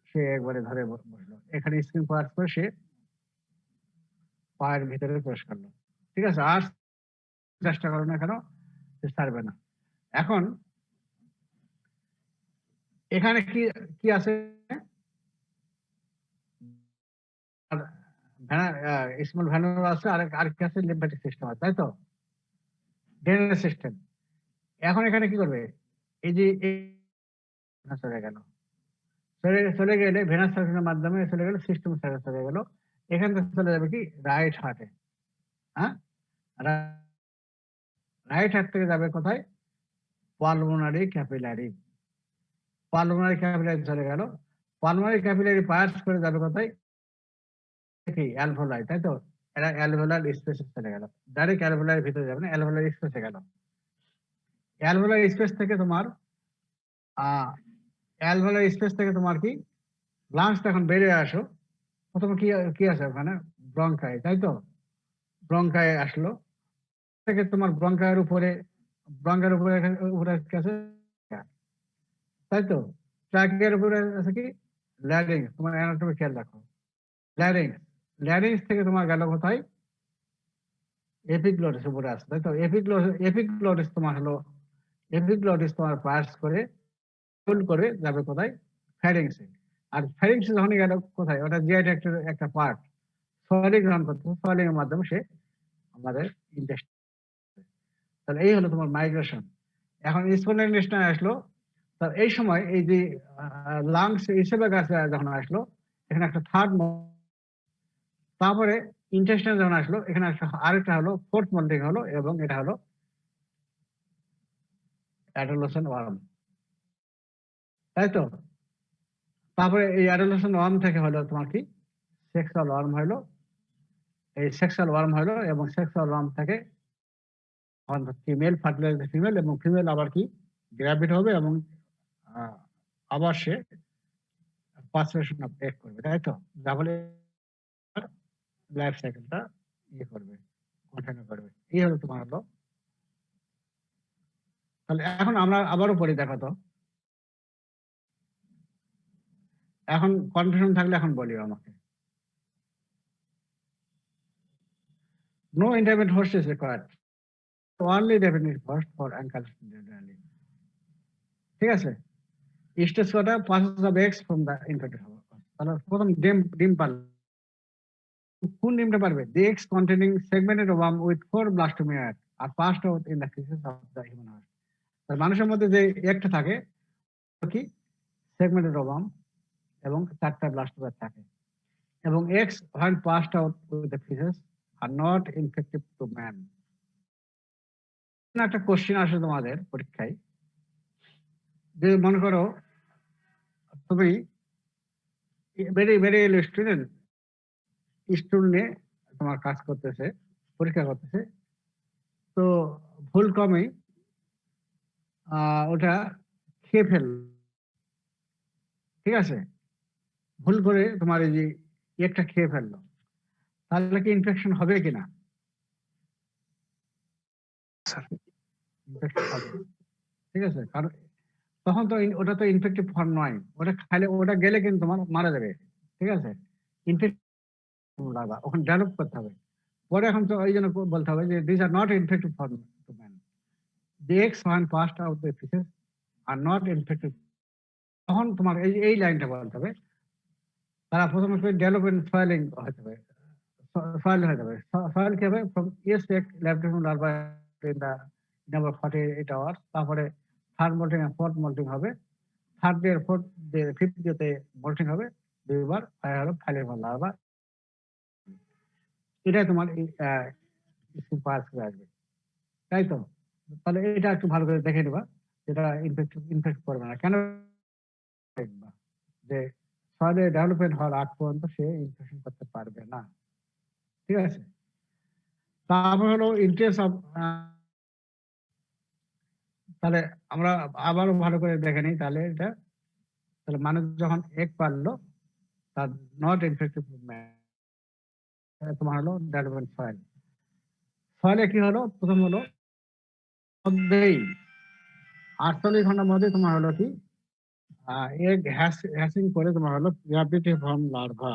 সে একবারে ধরে বসলো, এখানে স্কিন পায়ার্স করে সে পায়ের ভিতরে প্রবেশ করলো, ঠিক আছে? আর চেষ্টা করো না কেন, ছাড়বে না। এখন এখানে কি কি আছে, স্মল ভ্যানুল আছে, আর কি আছে, লিম্ফ্যাটিক সিস্টেম আছে, তাই তো? Drainage system. এখন এখানে কি করবে, এই যে চলে গেল, চলে গেলে ভেনাস সার্কুলেশনের মাধ্যমে চলে গেল সিস্টেম চলে গেল, এখান থেকে চলে যাবে কি রাইট হার্টে, হ্যাঁ? রাইট হার্ট থেকে যাবে কোথায়, পালমোনারি ক্যাপিলারি, পালমোনারি ক্যাপিলারি চলে গেল, পালমোনারি ক্যাপিলারি পাস করে যাবে কোথায়, কি অ্যালভোলাই, তাই তো? এরা অ্যালভোলার স্পেসে চলে গেল, ডাইরেক্ট অ্যালভোলার ভিতরে যাবে না, অ্যালভোলার স্পেসে গেল। অ্যালভোলার স্পেস থেকে তোমার অ্যালভোলার স্পেস থেকে তোমার কি লাংস এখন বেরিয়ে আসো, প্রথমে কি কি আছে ওখানে, ব্রঙ্কাই, তাই তো? ব্রঙ্কাই আসলো, থেকে তোমার ব্রঙ্কায়ের উপরে উপরে আছে, তাই তো? ট্রাকের উপরে আছে কি ল্যারিংস, তোমার অ্যানাটমি খেয়াল রাখো, ল্যারিংস, ল্যারিংস থেকে তোমার গেল কোথায়, এপিগ্লোটিস উপরে আছে, তাই তো? এপিগ্লোটিস তোমার হলো, এপিগ্লোটিস তোমার পাস করে ফুল করে যাবে কোথায়, ফ্যারিংসে। আর ফ্যারিংসে যখন গেল কোথায়, ওটা জিআই ট্র্যাক্টের একটা পার্ট, সয়েলিং গ্রহণ করতে, সয়েলিং এর মাধ্যমে সে আমাদের ইন্টেস্টাইন। তাহলে এই হলো তোমার মাইগ্রেশন। এখন স্মল ইন্টেস্টাইন আসলো, তার এই সময় এই যে লাংস হিসেবে গাছে যখন আসলো, এখানে একটা থার্ড, তারপরে ইন্টেস্টাইন যখন আসলো, এখানে আরেকটা হলো ফোর্থ মোল্ডিং হলো, এবং এটা হলো অ্যাডোলেসেন্ট ওয়ার্ম, তাই তো। তারপরে এই অ্যাডোলেসেন্ট ওয়ার্ম থেকে হলো তোমার কি সেক্সুয়াল ওয়ার্ম হলো, এই সেক্সুয়াল ওয়ার্ম হলো, এবং সেক্সুয়াল ওয়ার্ম থেকে ফিমেল ফার্টিলাইজ ফিমেল, এবং ফিমেল আবার কি গ্র্যাভিড হবে, এবং আবার সে পার্সুয়েশন অফ এগ করবে, তাই তো। যা বলে লাইফ সাইকেলটা ইয়ে করবে, কন্টিনিউ করবে। এই হলো তোমার হলো। তাহলে এখন আমরা আবারও পড়ি, দেখো তো। এখন কনফিউশন থাকলে এখন বলিও আমাকে। No intermediate host is required, only definite host for uncultured generally, ঠিক আছে। স্টেজ কটা, passes of eggs from the infected হবে। তাহলে প্রথম ডিম পারবে, কোন ডিমটা পারবে? The eggs containing segmented ovum with 4 blastomere are passed out in the faeces of the human heart. মানুষের মধ্যে যে একটা থাকে কি সেগমেন্টেড ওভাম, এবং 4টা ব্লাস্টোমিয়ার থাকে, এবং x when passed out with the feces are not infective to man। একটা কোশ্চেন আসে তোমাদের পরীক্ষায়, যে মনে করো তুমি ভেরি ভেরি স্টুডেন্ট, স্টুল নিয়ে তোমার কাজ করতেছে, পরীক্ষা করতেছে, তো ভুল কমে ওটা খেয়ে ফেলল, ঠিক আছে, ভুল করে তোমার এই যে একটা খেয়ে ফেললো, তাহলে কি ইনফেকশন হবে কিনা? ইনফেকশন হবে, ঠিক আছে। কারণ তখন তো ওটা তো ইনফেক্টিভ ফর্ম নয়, ওটা খাইলে, ওটা গেলে কিন্তু তোমার মারা যাবে, ঠিক আছে। ইনফেকশন ওখানে ডেভেলপ করতে হবে পরে। এখন তো ওই জন্য বলতে হবে যে this are not infective form to man, the x one past out the ফিসেস are not infective. তখন তোমার এই লাইনটা বলতে হবে, তারা প্রথমে ডেভেলপমেন্ট সয়েলিং হতে হবে, সয়েল হয়ে যাবে। সয়েল কি হবে? From eggs laboratory larva in the number 48 hours, তারপরে থার্ড মোল্টিং আর ফোর্থ মোল্টিং হবে, third day fourth day fifth ডেতে মোল্টিং হবে, দুইবার হলো ফাইলের লার্ভা। এটাই তোমার পাস হয়ে আসবে, তাই তো। তাহলে এটা একটু ভালো করে দেখে নেবা, যেটা ইনফেক্ট করবে না। কেন দেখবা? যে সয়েলে ডেভেলপমেন্ট হওয়ার আগ পর্যন্ত সে ইনফেকশন করতে পারবে না, ঠিক আছে। তারপর হলো ইন্টারেস্ট অফ, তাহলে আমরা আবারও ভালো করে দেখে নিই তাহলে এটা। তাহলে মানুষ যখন এক পারলো, তার নট ইনফেক্টিভ তোমার হলো ডেভেলপমেন্ট সয়েল। সয়েলে কি হলো? প্রথম হলো মধ্যেই 48 ঘন্টার মধ্যে তোমার হলো কি এগ হ্যাচিং করে তোমার হলো গ্র্যাভিটি ফর্ম লার্ভা।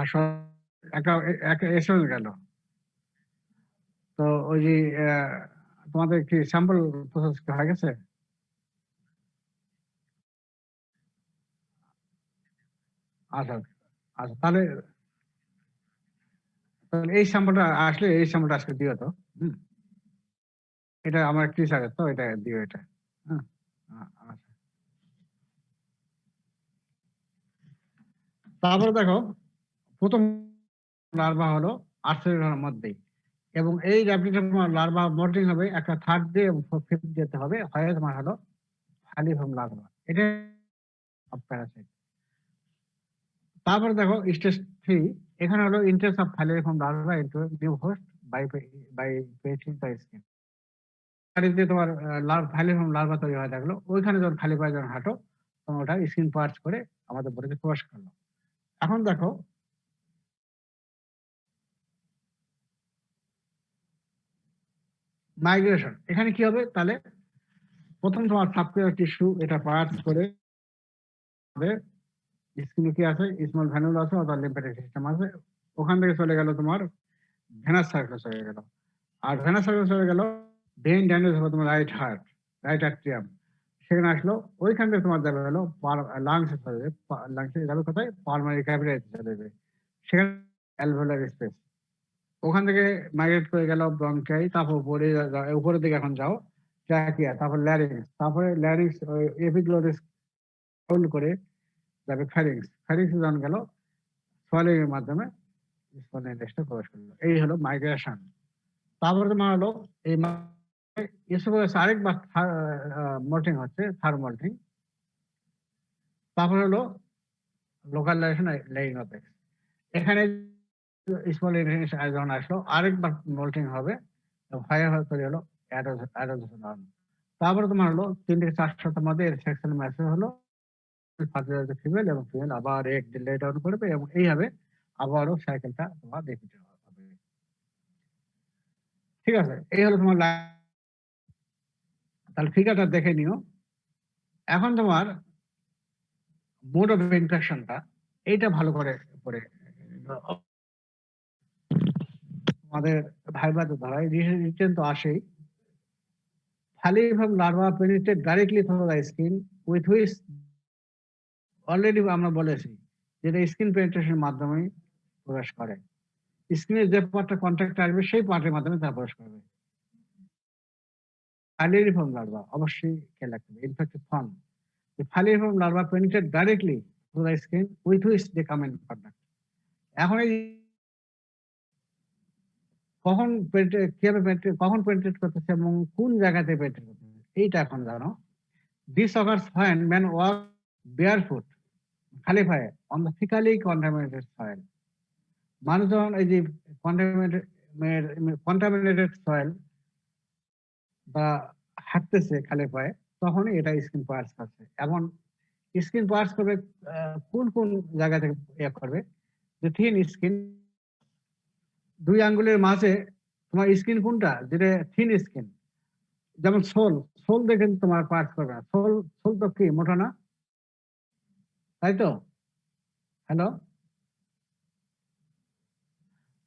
আসল একটা একটা এসএমএস গেল। তো ওই যে তোমাদের কি স্যাম্পল প্রসেস হয়ে গেছে? আচ্ছা, আচ্ছা তাহলে এই স্যাম্পলটা আসলে এই স্যাম্পলটা আজকে দিও তো। হুম, এটা আমার 30 হাজার তো এটা দিও এটা। হ্যাঁ, আচ্ছা। তারপরে দেখো প্রথম লার্ভা হলো 48 ঘন্টার মধ্যেই, এবং এই র্যাপিড লার্ভা মোল্টিং হবে একটা থার্ড ডে এবং ফিফথ ডেতে হবে, হয় তোমার হলো ফালিফর্ম লার্ভা। এটা প্যারাসাইট। তারপরে দেখো স্টেজ 3, এখানে হলো interest of filariform larva into new host by by penetrating the skin. দিয়ে তোমার ফালিফর্ম লার্ভা তৈরি হয়ে থাকলো, ওইখানে যখন খালি পায়ে যখন হাঁটো তখন ওটা স্কিন পার্চ করে আমাদের বডিতে প্রবেশ করলো। এখন দেখো মাইগ্রেশন, এখানে কি হবে তাহলে? প্রথম তোমার সাবকিউটার টিস্যু এটা পার্চ করে স্কিনে কি আছে, স্মল ভ্যানুল আছে অথবা লিম্ফ্যাটিক সিস্টেম আছে, ওখান থেকে চলে গেল তোমার ভেনাস সার্কুলাস হয়ে গেল। আর ভেনাস সার্কুলাস হয়ে গেল ভেইন ড্যামেজ হবে তোমার রাইট আর্ট্রিয়াম, সেখানে আসলো। ওইখান থেকে তোমার যাবে হলো লাংসে চলে যাবে, লাংসে যাবে কোথায়, পালমারি ক্যাভিটিতে চলে যাবে, সেখানে অ্যালভেওলার স্পেস। ওখান থেকে মাইগ্রেট করে গেল ব্রঙ্কাই, তারপর উপরের দিকে এখন যাও ট্র্যাকিয়া, তারপর ল্যারিংস, তারপরে ল্যারিংস এপিগ্লোটিস করে যাবে ফ্যারিংস, ফ্যারিংস যখন গেল সোয়ালিং এর মাধ্যমে স্পঞ্জ ইন্ডেক্সটা প্রবেশ করলো। এই হলো মাইগ্রেশন। তারপরে তোমার হলো এই এসোফেগাস আরেকবার মল্টিং হচ্ছে, থার্ড মল্টিং। তারপরে হলো লোকালাইজেশন লেইং অফ এক্স। এখানে স্মল ইন্টেলিজেন্স যখন আসলো আরেকবার মল্টিং হবে, ফায়ার তৈরি হলো অ্যাডোজোন। তারপরে তোমার হলো 3 থেকে 4 সপ্তাহের মধ্যে এর সেক্সুয়াল ম্যাচুর হলো, ফিমেল এবং ফিমেল আবার এগ লে ডাউন করবে, এবং এইভাবে আবারও সাইকেলটা তোমার রিপিট হবে। ঠিক আছে, এই হলো তোমার তাহলে ফিগারটা দেখে নিও। এখন তোমার মোড অফ ইনফেকশনটা এইটা ভালো করে পড়ে আমাদের ভাইবাতে ধরায় রিটেন তো আসেই। Filariform larva penetrate directly through the skin with which, already আমরা বলেছি যেটা স্কিন পেনিট্রেশনের মাধ্যমে প্রবেশ করে। স্কিনের যে পার্টটা কন্ট্যাক্ট আসবে সেই পার্টের মাধ্যমে তারা প্রবেশ করবে। ফালিফর্ম লার্ভা অবশ্যই খেয়াল রাখতে হবে, infected form. The falciform larva penetrate directly through the skin with which they come in contact. এখন এই কখন পেনিট্রেট করতেছে এবং কোন জায়গাতে পেনিট্রেট করতেছে এইটা এখন জানো। This occurs when men walk barefoot, খালি পায়ে, on the fecally contaminated soil. মানুষ যখন এই যে কন্টামিনেটেড সয়েল বা হাঁটতেছে খালি পায়ে, তখনই এটা স্কিন পার্স করছে। এমন স্কিন পার্স করবে কোন কোন জায়গা থেকে করবে, যে থিন স্কিন, 2 আঙ্গুলের মাঝে তোমার স্কিন কোনটা, যেটা থিন স্কিন, যেমন সোল দেখে তোমার পার্স করবে না। সোল তো কি মোটা না, তাই তো? হ্যালো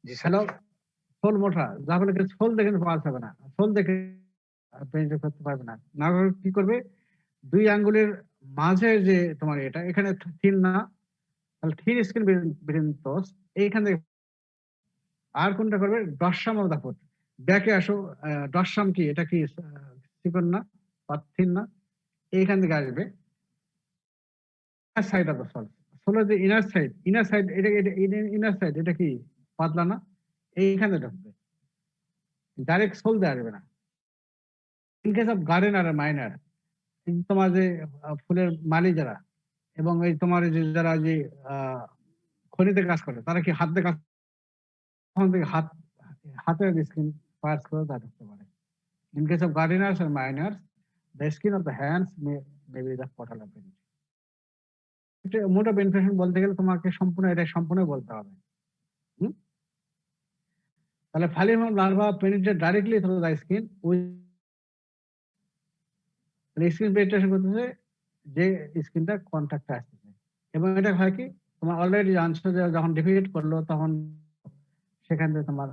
জি স্যার। হ্যালো সোল মোটা, যার ফলে সোল দেখে পার্স হবে না, সোল দেখে পেনিট্রেট করতে পারবে না। না হলে কি করবে, 2 আঙ্গুলের মাঝে যে তোমার এটা এখানে থিন না, তাহলে থিন স্কিন বিটুইন টোস, এইখান থেকে। আর কোনটা করবে, ডরসাম অফ দা ফুট, ব্যাকে আসো। ডরসাম কি, এটা কি চিকন না বা থিন না, এইখান থেকে আসবে সাইড অফ দা সোল। সোলের যে ইনার সাইড এটা ইনার সাইড, এটা কি পাতলা না, এইখানে ঢুকবে, ডাইরেক্ট সোল দিয়ে আসবে না। ইন কেস অফ গার্ডেন আর মাইনার, তোমার যে ফুলের মালি যারা, এবং এই তোমার যে যারা যে খনিতে কাজ করে, তারা কি হাত দিয়ে কাজ, তখন থেকে হাতের স্কিন পার্স করে তা ঢুকতে পারে। In case of gardeners or miners, the skin of the hands may be the portal of penetration. Mode of infection বলতে গেলে তোমাকে সম্পূর্ণ বলতে হবে। তাহলে filariform larva penetrate directly through the skin with, skin penetration করতেছে যে স্কিনটা কন্ট্যাক্টে আসতেছে, এবং এটা হয় কি তোমার অলরেডি জানছো যে যখন ডিফিকেট করলো তখন সেখান থেকে তোমার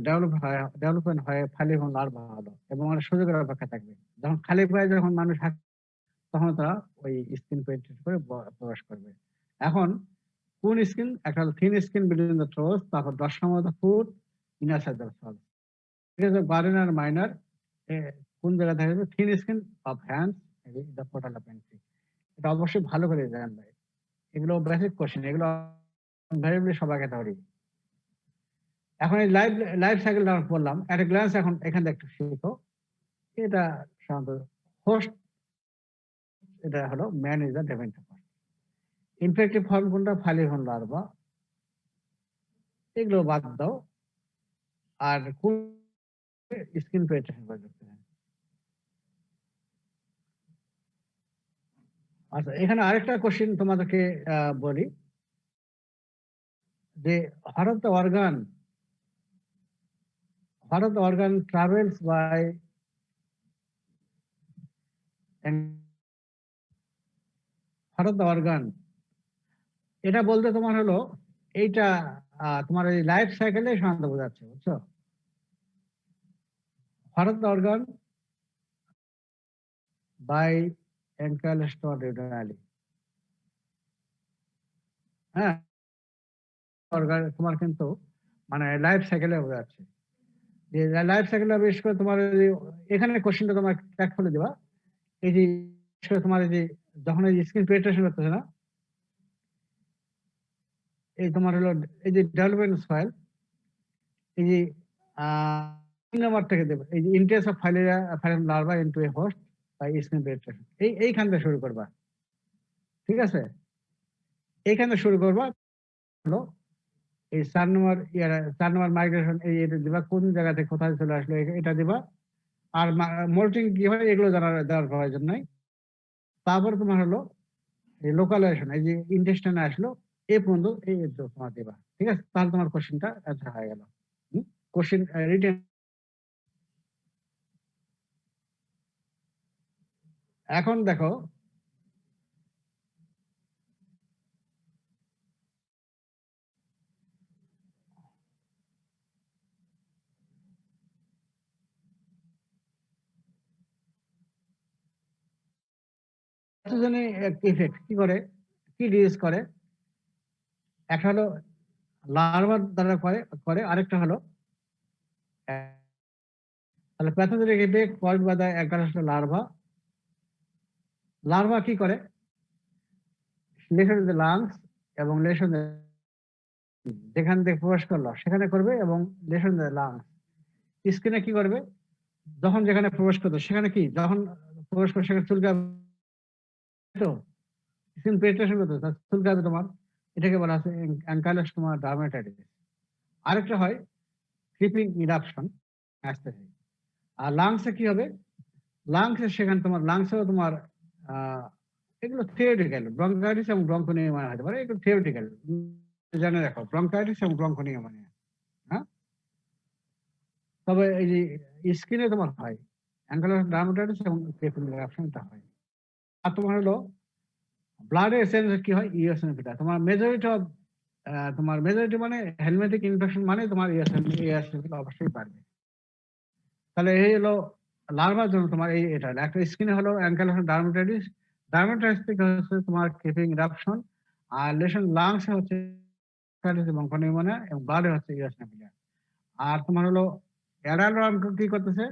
ডেভেলপমেন্ট হয়ে ফালি এবং লার্ভা হলো এবং অনেক সুযোগের অপেক্ষা থাকবে। যখন খালি পায়ে যখন মানুষ তখন তারা ওই স্কিন পেনিট্রেট করে প্রবেশ করবে। এখন কোন স্কিন? একটা হলো thin skin between the toes, তারপর dorsum the foot, inner side the sole. ঠিক আছে, বার্ডেন আর মাইনার কোন জায়গায় দেখা যাবে? Thin skin of hands, the portal of entry. এটা অবশ্যই ভালো করে জানবে। এগুলো বেসিক কোশ্চেন, এগুলো ভ্যারিয়েবলি সবাইকে ধরি। এখন এই লাইফ সাইকেল আমরা বললাম, একটা গ্ল্যান্স এখন এখান থেকে একটু শিখো। এটা সাধারণত হোস্ট, এটা হলো man is the definitive. Infective form কোনটা? Filariform larva. এগুলো বাদ দাও। আর কোন স্কিন পেনিট্রেশন করে দেখতে হয়। আচ্ছা, এখানে আরেকটা কোশ্চেন তোমাদেরকে বলি যে what of the organ travels by what of the organ, এটা বলতে তোমার হলো এইটা তোমার এই লাইফ সাইকেলে সাধারণত বোঝাচ্ছে, বুঝছো? what of the organ by ankylostomally, হ্যাঁ, অর্গান তোমার কিন্তু মানে লাইফ সাইকেলে বোঝাচ্ছে। যে লাইফ সাইকেলে বিশেষ করে তোমার এখানে কোশ্চেনটা তোমার ট্র্যাক করে দেবা। এই যে তোমার এই যে যখন এই স্কিন পেনিট্রেশন করতেছে না, এই তোমার হলো এই যে ডেভেলপমেন্ট ফাইল, এই যে 3 নাম্বার থেকে দেবে এই যে interest of filaria larva into a host by skin penetration, এইখান থেকে শুরু করবা। ঠিক আছে, এইখান থেকে শুরু করবা হলো এই 4 নম্বর মাইগ্রেশন, এটা দিবা কোন জায়গা থেকে কোথায় চলে আসলো এটা দিবা। আর মোল্টিং কি হয় এগুলো দেওয়ার প্রয়োজন নাই। তারপর তোমার হলো এই লোকালাইজেশন, এই যে ইন্টেস্টাইনে আসলো এ পর্যন্ত এই তোমার দিবা। ঠিক আছে, তাহলে তোমার কোশ্চেনটা অ্যান্সার হয়ে গেল। Question written. এখন দেখো ইফেক্ট কি করে, কি ডিজিজ করে? একটা হলো লার্ভার দ্বারা করে আরেকটা হলো তাহলে pathogenic effect caused by the Ancylostoma larva কি করে? লেশন দ্য লাংস এবং লেশন যেখান থেকে প্রবেশ করলো সেখানে করবে এবং লেশন দ্য লাংস। স্কিনে কি করবে? যখন যেখানে প্রবেশ করতো সেখানে কি যখন প্রবেশ করে সেখানে চুলকাবে, তো স্কিন পেনিট্রেশন করতে চুলকাবে তোমার, এটাকে বলা হচ্ছে অ্যাঙ্কাইলোস্টোমা ডার্মাটাইটিস। আরেকটা হয় ক্রিপিং ইরাপশন আসতে হয়। আর লাংসে কি হবে? লাংসে সেখানে তোমার লাংসেও তোমার এগুলো থিওরিটিক্যাল, ব্রঙ্কাইটিস এবং ব্রঙ্কোনিউমোনিয়া হতে পারে, এগুলো থিওরিটিক্যাল জানে রাখো, ব্রঙ্কাইটিস এবং ব্রঙ্কোনিউমোনিয়া। হ্যাঁ, তবে এই যে স্কিনে তোমার হয় অ্যাঙ্কাইলোস্টোমা ডার্মাটাইটিস এবং ক্রিপিং ইরাপশনটা হয়। আর তোমার হলো ব্লাডে এসেন্স কি হয়? ইওসিনোফিলিয়া। তোমার মেজরিটি মানে হেলমেটিক ইনফেকশন মানে তোমার ইওসিনোফিলিয়া অবশ্যই বাড়বে। তাহলে এই হলো লার্ভার জন্য তোমার এটা একটা স্কিনে হলো অ্যাঙ্কাইলোস্টোমা ডার্মাটাইটিস, ডার্মাটাইটিস থেকে হচ্ছে তোমার ক্রিপিং ইরাপশন, আর লেশন লাংস হচ্ছে এবং নিউমোনিয়া এবং ব্লাডে হচ্ছে ইওসিনোফিলিয়া। আর তোমার হলো অ্যাডাল্ট কি করতেছে?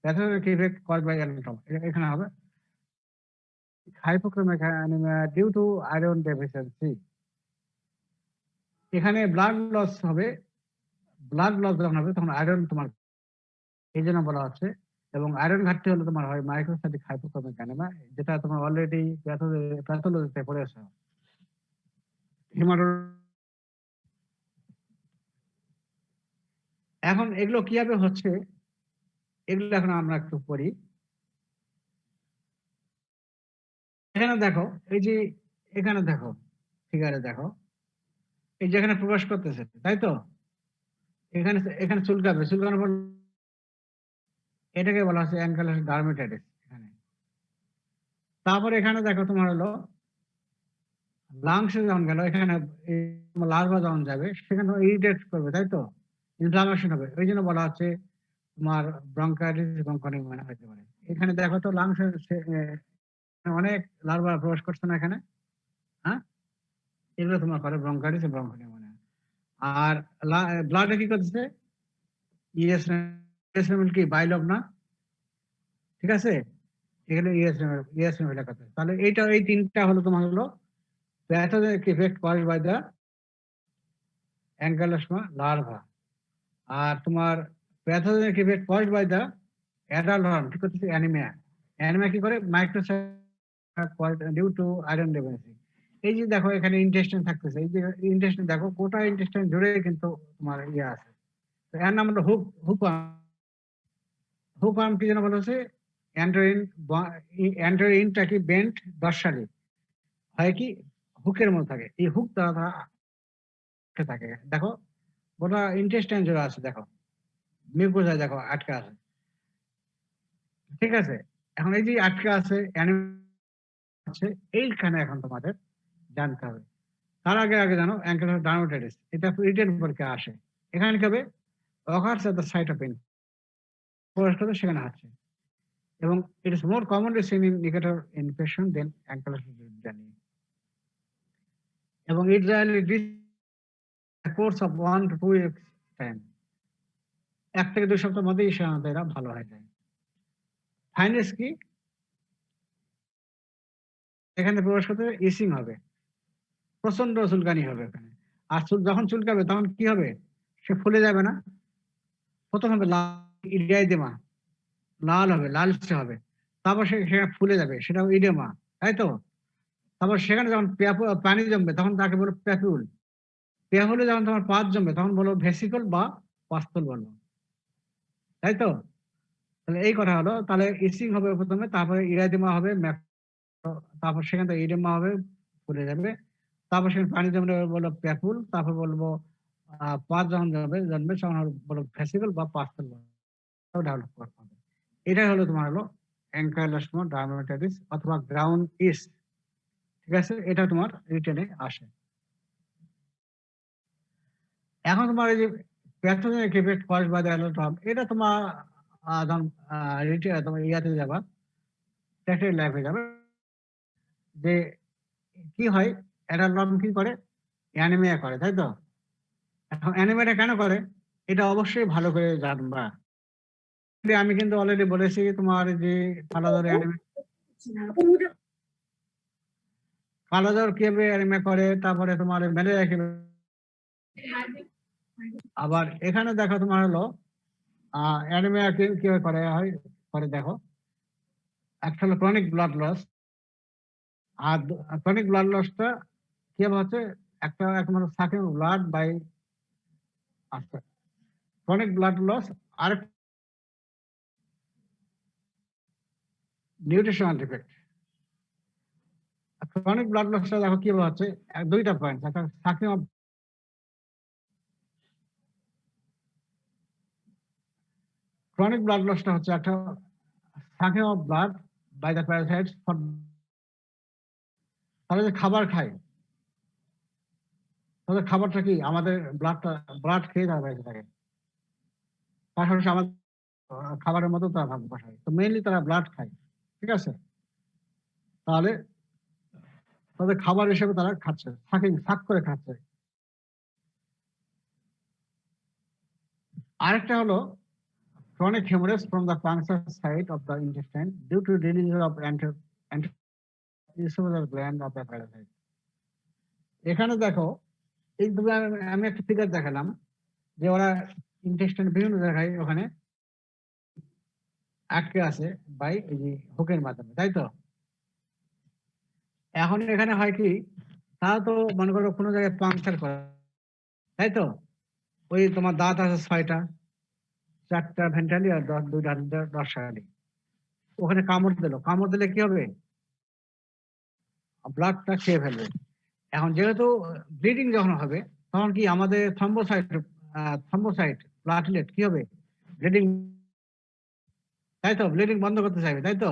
Pathogenic effect caused by adult, এখানে হবে hypochromic anaemia due to iron deficiency. এখানে ব্লাড লস হবে, ব্লাড লস যখন হবে তখন আয়রন তোমার এই জন্য বলা হচ্ছে। এবং আয়রন ঘাটতি হলে তোমার হয় মাইক্রোসাইটিক হাইপোক্রোমিক অ্যানিমিয়া, যেটা তোমার অলরেডি প্যাথোলজিতে পড়েছে। এখন এগুলো কিভাবে হচ্ছে এগুলো এখন আমরা একটু পড়ি। এখানে দেখো, এই যে এখানে দেখো, ফিগারে দেখো, এই যেখানে প্রবেশ করতেছে তাই তো, এখানে এখানে চুলকানোর পর এটাকে বলা হচ্ছে অ্যাঙ্কাইলোস্টোমা ডার্মাটাইটিস। এখানে তারপরে এখানে দেখো তোমার হলো লাংসে যখন গেল এখানে লার্ভা যখন যাবে সেখানে ইরিটেট করবে, তাই তো? ইনফ্লামেশন হবে। ওই জন্য বলা হচ্ছে তোমার ব্রঙ্কাইটিস ব্রঙ্কনিউমোনিয়া হতে পারে। এখানে দেখো তো লাংসে অনেক লার্ভা প্রবেশ করছে না এখানে, হ্যাঁ? এগুলো তোমার করে ব্রঙ্কাইটিস ব্রঙ্কনিউমোনিয়া। আর ব্লাডে কি করতেছে? ইএসএমএল কি বাইলব না, ঠিক আছে? এখানে ইএসএমএল লেখা আছে। তাহলে এই তিনটা হলো তোমার হলো pathogenic effect caused by the Ancylostoma larva. আর তোমার pathogenic effect caused by the adult worm কি করতেছে? অ্যানিমিয়া। অ্যানিমিয়া কি করে? Microcyte due to iron deficiency. এই যে দেখো এখানে ইন্টেস্টাইন থাকতেছে, এই যে ইন্টেস্টাইন দেখো গোটা ইন্টেস্টাইন জুড়ে কিন্তু তোমার ইয়ে আছে। তো এর নাম হলো হুক আর্ম কি যেন বলা হচ্ছে? অ্যান্টোরিনটা কি বেন্ট দর্শালি হয় কি হুকের মতো থাকে, এই হুক দ্বারা থাকে। দেখো গোটা ইন্টেস্টাইন জুড়ে আছে, দেখো মিউকোসা দেখো আটকে আছে, ঠিক আছে? এখন এই যে আটকে আছে আছে এইখানে এখন তোমাদের জানতে হবে। তার আগে জানো অ্যাঙ্কেল ডার্মাটাইটিস, এটা রিটেন পরীক্ষা আসে। এখানে কি হবে? Occurs at the site of infection, সেখানে আছে। এবং it is more commonly seen in Necator infection than ankylosis জানি। এবং it generally course of 1 to 2 weeks time, 1 থেকে 2 সপ্তাহের মধ্যেই সাধারণত এরা ভালো হয়ে যায়। ফাইনাস কি? এখানে প্রবেশ করতে ইসিং হবে, প্রচন্ড চুলকানি হবে এখানে। আর যখন চুলকাবে তখন কি হবে? সে ফুলে যাবে না, প্রথম হবে ইডিয়াইদেমা, লাল হবে, লালচে হবে। তারপর সেখানে ফুলে যাবে, সেটা ইডেমা, তাই তো? তারপর সেখানে যখন পানি জমবে তখন তাকে বলো প্যাপুল। প্যাপুলে যখন তোমার পাত জমবে তখন বলো ভেসিকল বা পাস্তল বলো, তাই তো? তাহলে এই কথা হলো, তাহলে ইসিং হবে প্রথমে, তারপরে ইরাইদেমা হবে, তারপর সেখান থেকে ইডেমা হবে, ফুলে যাবে। তারপর সেখানে পানি জমলে বলো প্যাপুল, তারপর বলবো পাত যখন জন্মে তখন বলো ভেসিকল বা পাস্তল ডেভেলপ করতে হবে। এটাই হলো তোমার হলো অ্যাঙ্কাইলোসমা ডার্মাটাইটিস অথবা গ্রাউন্ড ইস্ট, ঠিক আছে? এটা তোমার রিটেনে আসে। এখন তোমার এই যে pathogenic effect caused by the alarm, এটা তোমার যখন তোমার ইয়াতে যাবা, প্র্যাকটিক্যাল লাইফে যাবে, যে কি হয় অ্যালার্ম কি করে? অ্যানিমিয়া করে, তাই তো? এখন অ্যানিমিয়াটা কেন করে এটা অবশ্যই ভালো করে জানবা। আমি কিন্তু অলরেডি বলেছি তোমার যে কালাজ্বর কিভাবে অ্যানিমিয়া করে, তারপরে তোমার ম্যালেরিয়া কিভাবে। আবার এখানে দেখো তোমার হলো অ্যানিমিয়া কিভাবে করে দেখো। একটা হলো ক্রনিক ব্লাড লস। আর ক্রনিক ব্লাড লসটা কিভাবে হচ্ছে? একটা মানে সাকিং ব্লাড বাই আচ্ছা ক্রনিক ব্লাড লস আর নিউট্রিশনাল ডিফেক্ট। ক্রনিক ব্লাড লসটা দেখো কিভাবে হচ্ছে? দুইটা পয়েন্ট, একটা সাকিং অফ ক্রনিক ব্লাড লসটা হচ্ছে একটা sucking of blood by the parasites for, তারা যে খাবার খায় তাদের খাবারটা কি আমাদের ব্লাড খেয়ে তারা বেঁচে থাকে, পাশাপাশি আমাদের খাবারের মতো তারা ভাগ বসায়। তো মেইনলি তারা ব্লাড খায়, ঠিক আছে? তাহলে তাদের খাবার হিসেবে তারা খাচ্ছে, শাক করে খাচ্ছে। আরেকটা হলো chronic hemorrhage from the puncture site of the intestine due to release of anti-esophageal gland of the parasite. এখানে দেখো এই আমি একটা ফিগার দেখালাম যে ওরা ইন্টেস্টাইন বিভিন্ন জায়গায় ওখানে আটকে আছে বাই এই যে হুকের মাধ্যমে, তাই তো? এখন এখানে হয় কি, তারা তো মনে করো কোনো জায়গায় পাংচার করে, তাই তো? ওই তোমার দাঁত আছে 6টা, 4টা ভেন্টালি আর 2টা ডরসালি। ওখানে কামড় দিলে কি হবে? ব্লাডটা খেয়ে ফেলবে। এখন যেহেতু ব্লিডিং যখন হবে তখন কি আমাদের থ্রম্বোসাইট প্লাটলেট কি হবে? ব্লিডিং, তাই তো? ব্লিডিং বন্ধ করতে চাইবে, তাই তো?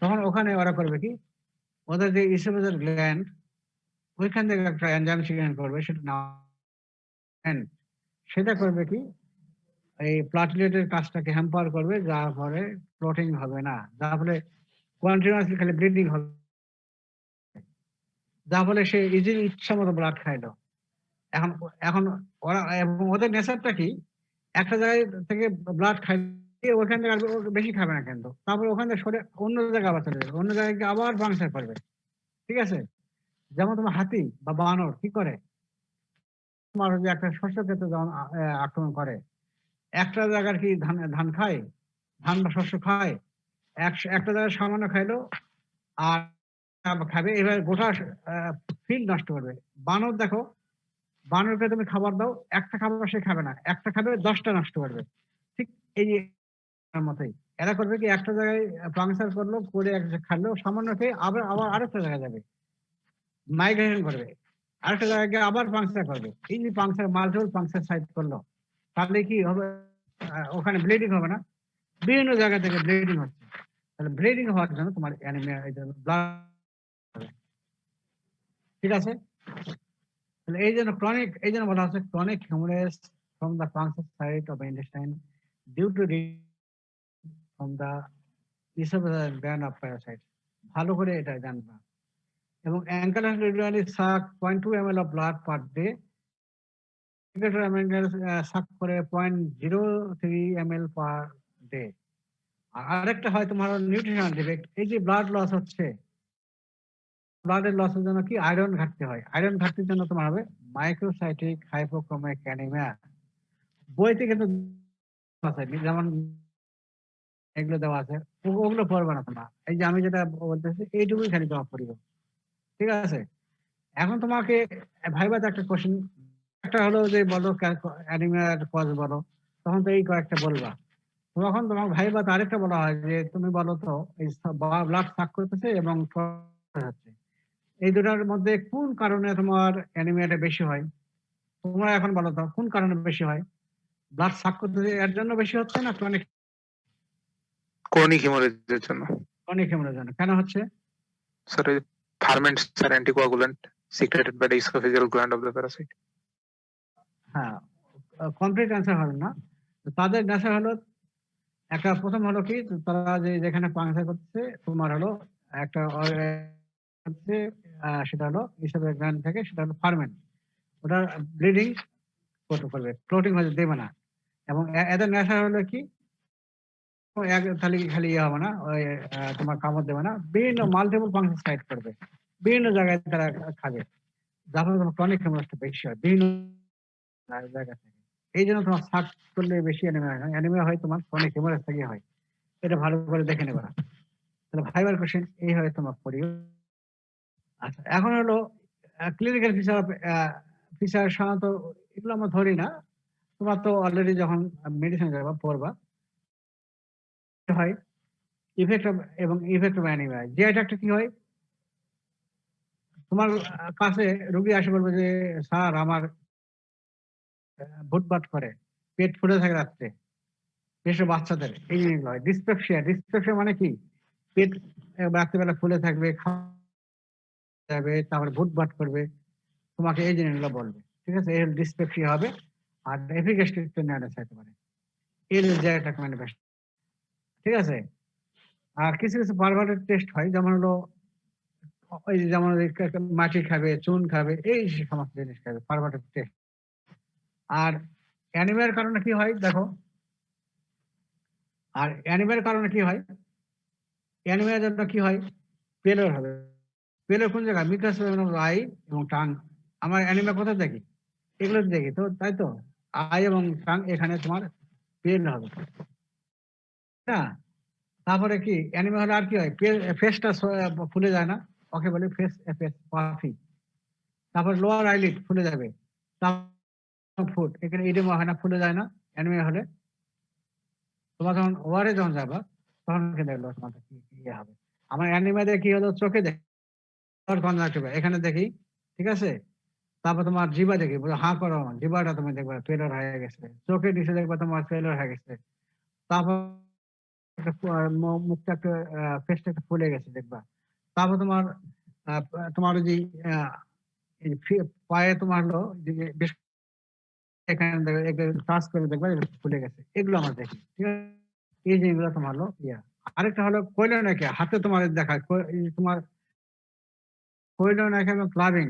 তখন ওখানে ওরা করবে কি, ওদের যে ইসোফেজাল গ্ল্যান্ড ওইখান থেকে একটা এনজাইম সিগন্যাল করবে, সেটা না সেটা করবে কি এই প্লাটলেটের কাজটাকে হ্যাম্পার করবে, যার ফলে ক্লটিং হবে না, যার ফলে কন্টিনিউয়াসলি খালি ব্লিডিং হবে, যার ফলে সে ইজিলি ইচ্ছা মতো ব্লাড খাইলো। এখন এখন ওরা এবং ওদের নেচারটা কি, একটা জায়গায় থেকে ব্লাড খাইয়ে ওখান থেকে আর বেশি খাবে না কিন্তু, তারপরে ওখান থেকে সরে অন্য জায়গায় আবার চলে যাবে, অন্য জায়গায় গিয়ে আবার পাংচার করবে। ঠিক আছে? যেমন তোমার হাতি বা বানর কি করে, তোমার যে একটা শস্য ক্ষেত্রে যখন আক্রমণ করে, একটা জায়গার কি ধান ধান খায়, ধান বা শস্য খায়, একটা জায়গায় সামান্য খাইলো আর খাবে, এবার গোটা ফিল্ড নষ্ট করবে। বানর দেখো, বানরকে তুমি খাবার দাও, একটা খাবার সে খাবে না, একটা খাবে 10টা নষ্ট করবে। ঠিক এই যে এর মতোই এরা করবে কি, একটা জায়গায় পাংচার করলো, করে খাইলো সামান্য খেয়ে আবার আবার আরেকটা জায়গায় যাবে, মাইগ্রেশন করবে, আরেকটা জায়গায় গিয়ে আবার পাংচার করবে। এই যে পাংচার মাল্টিপল পাংচার সাইড করলো, তাহলে কি হবে, ওখানে ব্লিডিং হবে না, বিভিন্ন জায়গা থেকে ব্লিডিং হচ্ছে। তাহলে ব্লিডিং হওয়ার জন্য তোমার অ্যানিমিয়া, ব্লাড, ঠিক আছে? তাহলে এই জন্য ক্রনিক, এই জন্য বলা হচ্ছে chronic haemorrhage from the puncture site of intestine due to from the oesophageal gland of parasite. ভালো করে এটা জানবা। এবং ankle regularly suck 0.2 ml of blood per day, suck করে 0.03 ml পার ডে। আর আরেকটা হয় তোমার নিউট্রিশনাল ডিফেক্ট, এই যে ব্লাড লস হচ্ছে, ব্লাডের লসের জন্য কি আয়রন ঘাটতি হয়, আয়রন ঘাটতির জন্য তোমার হবে মাইক্রোসাইটিক হাইপোক্রোমিক অ্যানিমিয়া। বইতে কিন্তু আছে, যেমন এগুলো দেওয়া আছে, ওগুলো পড়বে না তোমরা, এই যে আমি যেটা বলতেছি এইটুকুই খালি তোমার পড়িব। ঠিক আছে? এখন তোমাকে ভাইবাতে একটা কোশ্চেন, একটা হলো যে বলো অ্যানিমিয়ার কজ বলো, তখন তো এই কয়েকটা বলবা। তখন তোমার ভাইবাতে আরেকটা বলা হয় যে তুমি বলো তো এই ব্লাড সাক করতেছে এবং হচ্ছে, এই দুটার মধ্যে কোন কারণে তোমার অ্যানিমিয়াটা বেশি হয়? তোমরা এখন বলো তো কোন কারণে বেশি হয়? ব্লাড সাক করতেছে এর জন্য বেশি হচ্ছে না ক্রনিক হেমোরেজের জন্য? ক্রনিক হেমোরেজের জন্য। কেন হচ্ছে? Sir ferments are anticoagulant secreted by the esophageal gland of the parasite. হ্যাঁ, কমপ্লিট অ্যান্সার হলো না। তাদের নেশা হলো একটা, প্রথম হলো কি, তারা যে যেখানে পাংচার করছে তোমার হলো একটা হচ্ছে, সেটা হলো ইসোফেজিয়াল গ্ল্যান্ড থেকে, সেটা হলো ফার্মেন্ট, ওটা ব্লিডিং করবে, ক্লোটিং হতে দেবে না। এবং এদের নেশা হলো কি, খালি খালি ইয়ে হবে না, ওই তোমার কামড় দেবে না, বিভিন্ন মাল্টিপল ফাংশন সাইড করবে, বিভিন্ন জায়গায় তারা খাবে, যার ফলে তোমার ক্রনিক হেমোরেজটা বেশি হয় বিভিন্ন জায়গা থেকে। এই জন্য তোমার সাক করলে বেশি অ্যানিমিয়া হয়, অ্যানিমিয়া হয় তোমার ক্রনিক হেমোরেজ থেকে হয়। এটা ভালো করে দেখে নেবে। তাহলে ভাইবার কোশ্চেন এই হয় তোমার পড়িও। আচ্ছা, এখন হলো ক্লিনিক্যাল ফিচার, ফিচার সাধারণত এগুলো আমরা ধরি না, তোমার তো অলরেডি যখন মেডিসিন যাবা পড়বা হয় ইফেক্ট এবং ইফেক্ট অফ অ্যানিমিয়া। যে এটা একটা কি হয়, তোমার কাছে রোগী আসে বলবে যে স্যার আমার ভুটভাট করে, পেট ফুলে থাকে রাত্রে, বিশেষ করে বাচ্চাদের এই জিনিসগুলো হয়। ডিসপেপসিয়া, ডিসপেপসিয়া মানে কি, পেট রাত্রিবেলা ফুলে থাকবে, খাওয়া যাবে, তারপরে ভুটভাট করবে, তোমাকে এই জিনিসগুলো বলবে। ঠিক আছে? এর ডিসপেপসিয়া হবে। আর এফিক্যাস ট্রিটমেন্ট চাইতে পারে, এর যে একটা ম্যানিফেস্ট। ঠিক আছে? আর কিছু কিছু পারভার্টেড টেস্ট হয়, যেমন হলো ওই যে যেমন মাটি খাবে, চুন খাবে, এই সমস্ত জিনিস খাবে, পারভার্টেড টেস্ট। আর অ্যানিমিয়ার কারণে কি হয় দেখো, আর অ্যানিমিয়ার কারণে কি হয়, অ্যানিমিয়ার জন্য কি হয়, পেলর হবে। পেলর কোন জায়গায়, মিকাস আই এবং টাং। আমার অ্যানিমিয়া কোথায় দেখি, এগুলো দেখি তো, তাই তো, আই এবং টাং, এখানে তোমার পেল হবে না। তারপরে কি অ্যানিমিয়া হলে আর কি হয়, ফেসটা ফুলে যায় না, ওকে বলে ফেস পাফি। তারপর লোয়ার আইলিড ফুলে যাবে, ফুট, এখানে ইডেমা হয় না, ফুলে যায় না অ্যানিমিয়া হলে। তোমার যখন ওয়ারে যখন যাবা তখন দেখলো তোমার ইয়ে হবে। আমার অ্যানিমিয়াতে কি হলো, চোখে দেখি কনজাক্টিভা, এখানে দেখি। ঠিক আছে? তারপর তোমার জিবা দেখি, হাঁ করো, জিবাটা তুমি দেখবা ফেলার হয়ে গেছে, চোখে নিচে দেখবা তোমার ফেলার হয়ে গেছে। তারপর মুখটা একটু, ফেসটা একটু ফুলে গেছে দেখবা। তারপর তোমার তোমার যে এই পায়ে তোমার হলো যে বেশ এখানে টাচ করে দেখবা খুলে গেছে, এগুলো আমরা দেখি, ঠিক আছে? এই জিনিসগুলো তোমার হলো ইয়া। আরেকটা হলো কোইলোনাকিয়া, হাতে তোমার দেখায় তোমার কোইলোনাকিয়া এবং ক্লাবিং।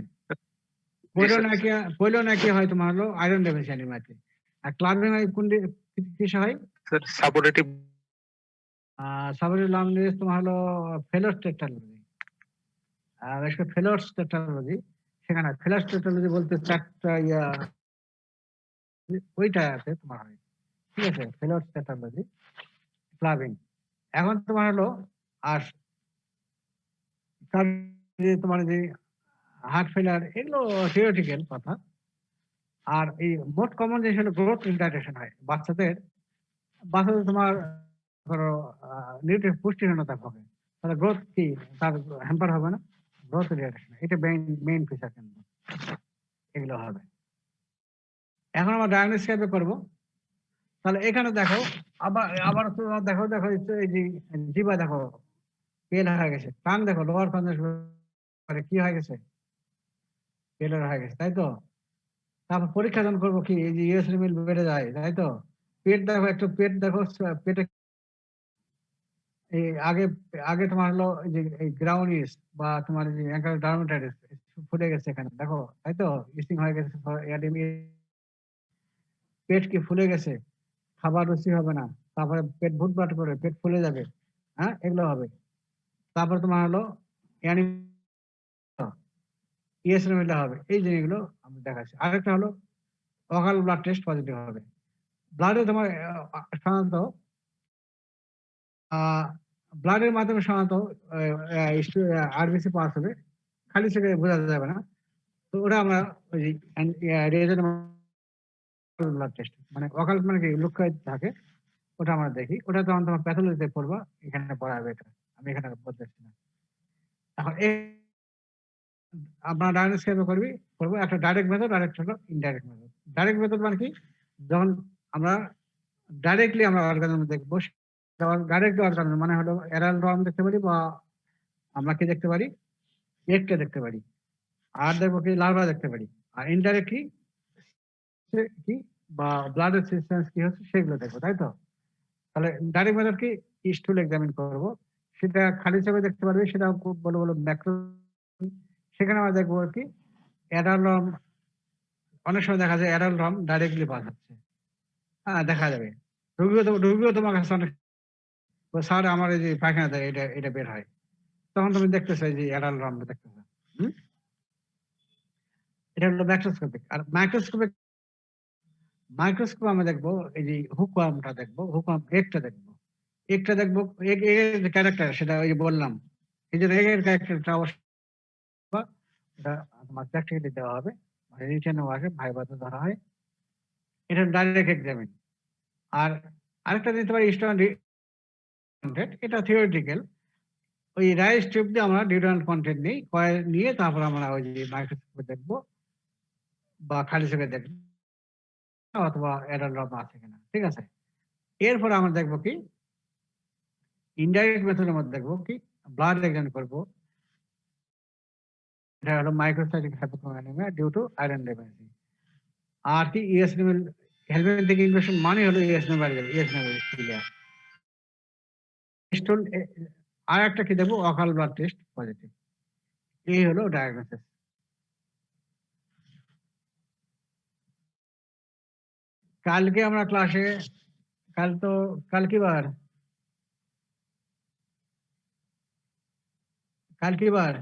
কোইলোনাকিয়া হয় তোমার হলো আয়রন ডেফিসিয়েন্সি মাঝে, আর ক্লাবিং হয় কোন কিসে হয়? স্যার সাপোর্টেটিভ সাবরের লামনেস তোমার হলো ফেলোস টেকনোলজি, আর একটা ফেলোস টেকনোলজি, সেখানে ফেলোস টেকনোলজি বলতে চারটা ইয়া ওইটা আছে তোমার হয়, ঠিক আছে? ফেলোস টেকনোলজি, ক্লাবিং। এখন তোমার হলো আর তার যে তোমার যে হার্ট ফেলার, এগুলো থিওরিটিক্যাল কথা। আর এই মোট কমন জিনিস হলো গ্রোথ রিটার্ডেশন হয় বাচ্চাদের। তোমার ধরো নিউট্রিয়েন্ট পুষ্টিহীনতা হবে, তাহলে গ্রোথ কি তার হ্যাম্পার হবে না? গ্রোথ রিটার্ডেশন এটা মেইন ফিচার কিন্তু এগুলো হবে। এখন আমরা ডায়াগনোসিস কিভাবে করবো? তাহলে এখানে দেখো, আবার তোমরা দেখো এই যে জিবা দেখো পেল হয়ে গেছে, কান দেখো লোয়ার কনজাংটিভা কি হয়ে গেছে, পেলের হয়ে গেছে, তাই তো? তারপর পরীক্ষা যখন করবো কি, এই যে ইউএস মিল বেড়ে যায়, তাই তো? পেট দেখো, একটু পেট দেখো, পেটে এই আগে আগে তোমার হলো এই যে এই গ্রাউন্ডিস বা তোমার যে অ্যাঙ্কাল ডার্মাটাইটিস ফুলে গেছে এখানে দেখো, তাই তো? ইস্টিং হয়ে গেছে, পেট কি ফুলে গেছে, খাবার রুচি হবে না, তারপরে পেট ভুটভাট করে পেট ফুলে যাবে, হ্যাঁ, এগুলো হবে। তারপর তোমার হলো ইএসএল মিলে হবে, এই জিনিসগুলো আমি দেখাচ্ছি। আরেকটা হলো অকাল ব্লাড টেস্ট পজিটিভ হবে। ব্লাডে তোমার সাধারণত ব্লাডের মাধ্যমে সাধারণত আরবিসি পাস হবে, খালি চোখে বোঝা যাবে না। তো ওটা আমরা ওই রিয়েজেন্ট ব্লাড টেস্ট, মানে অকাল মানে কি লুকায় থাকে, ওটা আমরা দেখি। ওটা তখন তোমার প্যাথোলজিতে পড়বা, এখানে পড়াবে, এটা আমি এখানে বলতেছি না। এখন আপনার ডায়াগনোস কিভাবে করবো? একটা ডাইরেক্ট মেথড আর একটা হলো ইনডাইরেক্ট মেথড। ডাইরেক্ট মেথড মানে কি, যখন আমরা ডাইরেক্টলি আমরা অর্গানিজম দেখবো, ডাইরেক্টলি অর্গানিজম মানে হলো এরাল রম দেখতে পারি, বা আমরা কি দেখতে পারি, এগটা দেখতে পারি, আর দেখবো কি লার্ভা দেখতে পারি। আর ইনডাইরেক্টলি কি বা ব্লাডের সিস্টেন্স কি হচ্ছে সেগুলো দেখবো, তাই তো? তাহলে ডাইরেক্ট মেথড কি, স্টুল এক্সামিন করবো, সেটা খালি চোখে দেখতে পারবে, সেটা খুব বড় বড় ম্যাক্রো, সেখানে আমরা দেখবো কি অ্যাডালম, অনেক সময় দেখা যায় অ্যাডালম ডাইরেক্টলি পাস হচ্ছে, হ্যাঁ দেখা যাবে। রুগীও তোমার কাছে অনেক, স্যার আমার এই যে পায়খানা দেয় এটা বের হয়, তখন তুমি দেখতেছো যে অ্যাডালম দেখতেছো। এটা হলো ম্যাক্রোস্কোপিক। আর মাইক্রোস্কোপ আমরা দেখবো এই যে হুকওয়ার্মটা দেখবো, হুকওয়ার্ম এগটা দেখবো, এগের যে ক্যারেক্টার সেটা ওই যে বললাম, এই জন্য এগের ক্যারেক্টারটা অবশ্যই এটা তোমার প্র্যাকটিক্যালি দেওয়া হবে, মানে রিটেনও আসে, ভাইভাতে ধরা হয়। এটা ডাইরেক্ট এক্সামিন। আর আরেকটা দিতে পারি কন্টেন্ট, এটা থিওরিটিক্যাল। ওই রাইস টিউব দিয়ে আমরা ডিউরেন্ট কন্টেন্ট নিয়ে তারপর আমরা ওই যে মাইক্রোস্কোপে দেখবো বা খালি চোখে দেখবো, অথবা অ্যাডাল্ট আছে কিনা, ঠিক আছে? এরপরে আমরা দেখবো কি ইনডাইরেক্ট মেথডের মধ্যে দেখবো কি ব্লাড এক্সামিন করবো, এটা হলো microcytic hypochromia due to iron deficiency. আর কি ইএস লেভেল হেলমেন্টিক ইনফেকশন মানে হলো ইএস লেভেল ক্লিয়ার। স্টোন আর একটা কি দেখবো, অকাল ব্লাড টেস্ট পজিটিভ। এই হলো ডায়াগনোসিস। কালকে আমরা ক্লাসে, কাল কি বার? কাল কি বার?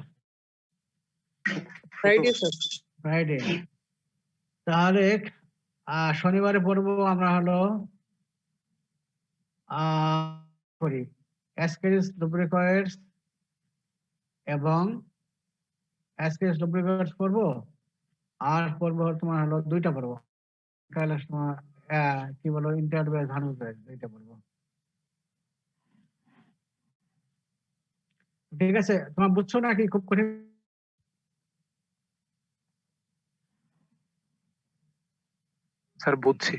Friday sir. ফ্রাইডে। তাহলে শনিবারে পড়বো আমরা হলো করি অ্যাসকেরিস লুব্রিকয়েডস এবং অ্যাসকেরিস লুব্রিকয়েডস পড়বো, আর পড়বো তোমার হলো দুইটা পড়বো কালের সময়, কি বলো ইন্টারভেল হানুভেল, দুইটা পড়বো। ঠিক আছে, তোমার বুঝছো নাকি খুব কঠিন? স্যার বুঝছি।